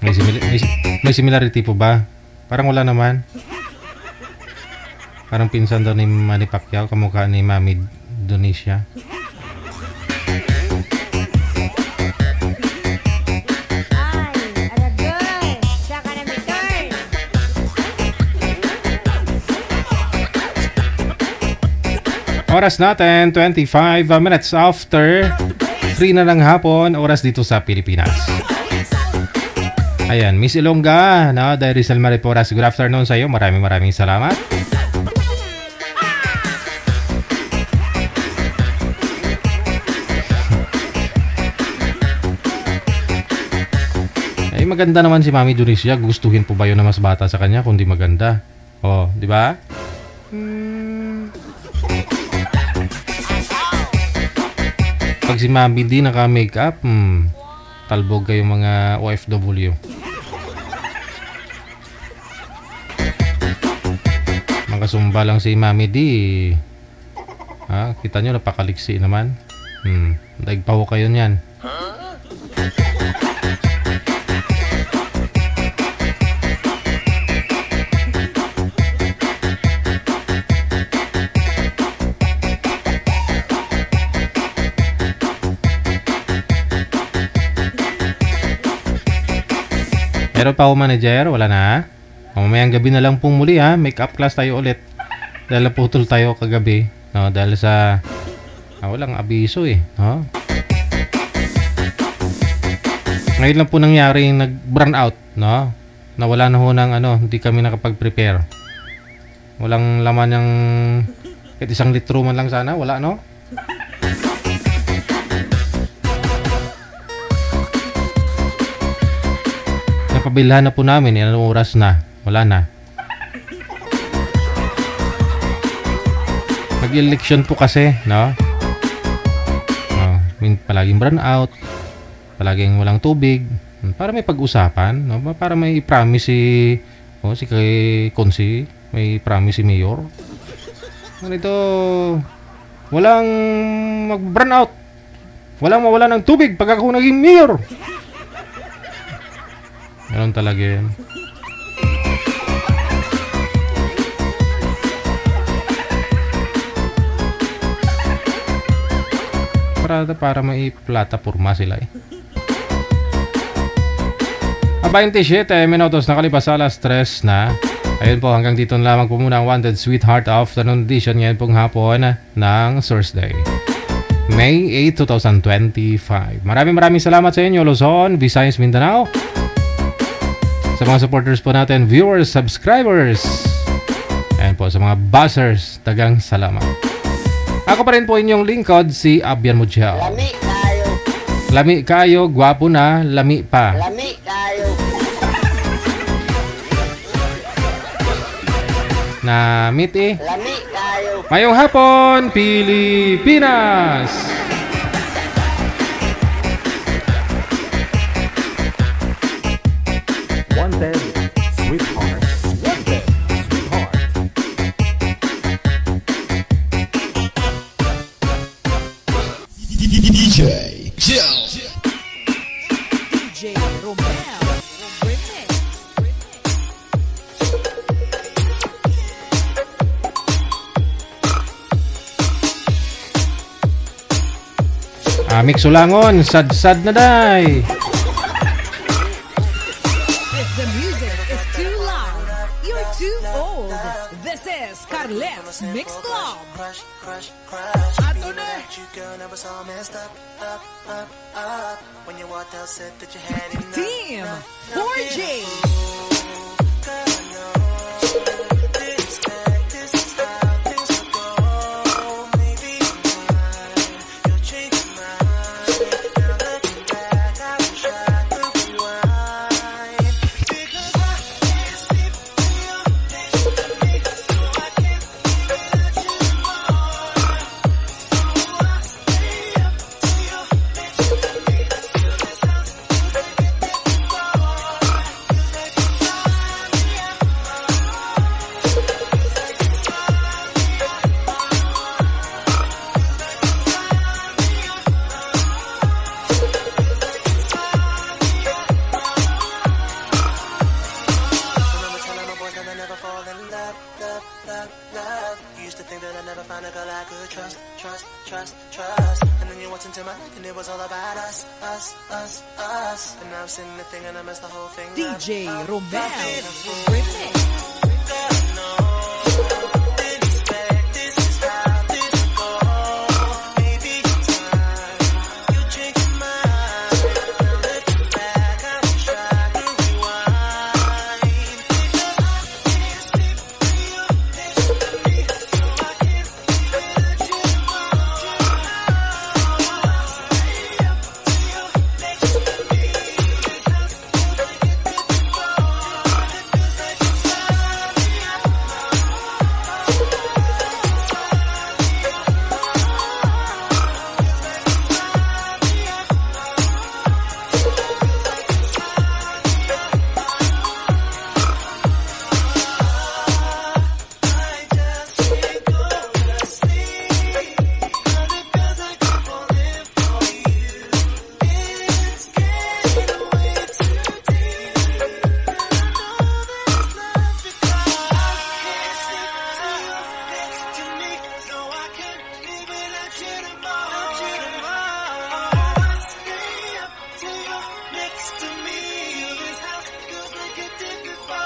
May similarity po ba? Parang wala naman. Parang pinsan daw ni Manny Pacquiao, kamukha ni Mami Dionisia. Oras natin, 25 minutes after 3 na ng hapon, oras dito sa Pilipinas. Ayan, Miss Ilongga, Diary Sal Mariporas, good afternoon sa iyo. Maraming salamat. Ay, maganda naman si Mami Dionisia. Gustuhin po ba yun na mas bata sa kanya kung di maganda? Oh, di ba? Pag si Mami di naka-makeup, talbog kayo mga OFW. Makasumba lang si Mami di. Kita nyo, napakaliksi naman. Daigpaw kayo niyan. Meron pa ako manager, wala na. Mamayang gabi na lang pong muli make-up class tayo ulit. Dahil naputol tayo kagabi. No? Dahil sa walang abiso no? Ngayon lang po nangyari yung nag-burn out. No? Nawala na ho ng hindi kami nakapag-prepare. Walang laman yung kahit 1 litro man lang sana. Wala, no? Napabilhan na po namin. Anong oras na? Wala na. Mag-election po kasi, no? Palaging burn out. Palaging walang tubig. Para may pag-usapan, no? Para may promise si kay Konsi, may promise si Mayor. Ganito, walang mag-burn out. Walang mawala ng tubig pag ako naging Mayor. Ganun talaga yan. Para may plataporma sila eh. 27 minutos nakalipas alas 3 na. Ayun po, hanggang dito na lamang po muna ang Wanted Sweetheart Afternoon Edition ngayon pong hapon ng Thursday, May 8, 2025. Maraming salamat sa inyo, Luzon, Visayas, Mindanao. Sa mga supporters po natin, viewers, subscribers. Ayun po, sa mga buzzers, tagang salamat. Ako pa rin po inyong lingkod, si Abian Mujel. Lami kayo. Lami kayo, gwapo na, lami pa. Lami kayo. Na meet eh. Lami kayo. Mayong hapon, Pilipinas! Wanted Sweetheart. Wanted Sweetheart. DJ Joe. DJ Romel. Remix. Amik Sulangon, sad-sad na day. If the music is too loud, you're too old. This is Carlet's Mix Club. Team 4J. DJ Romel. Remix.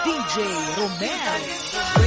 DJ Romel.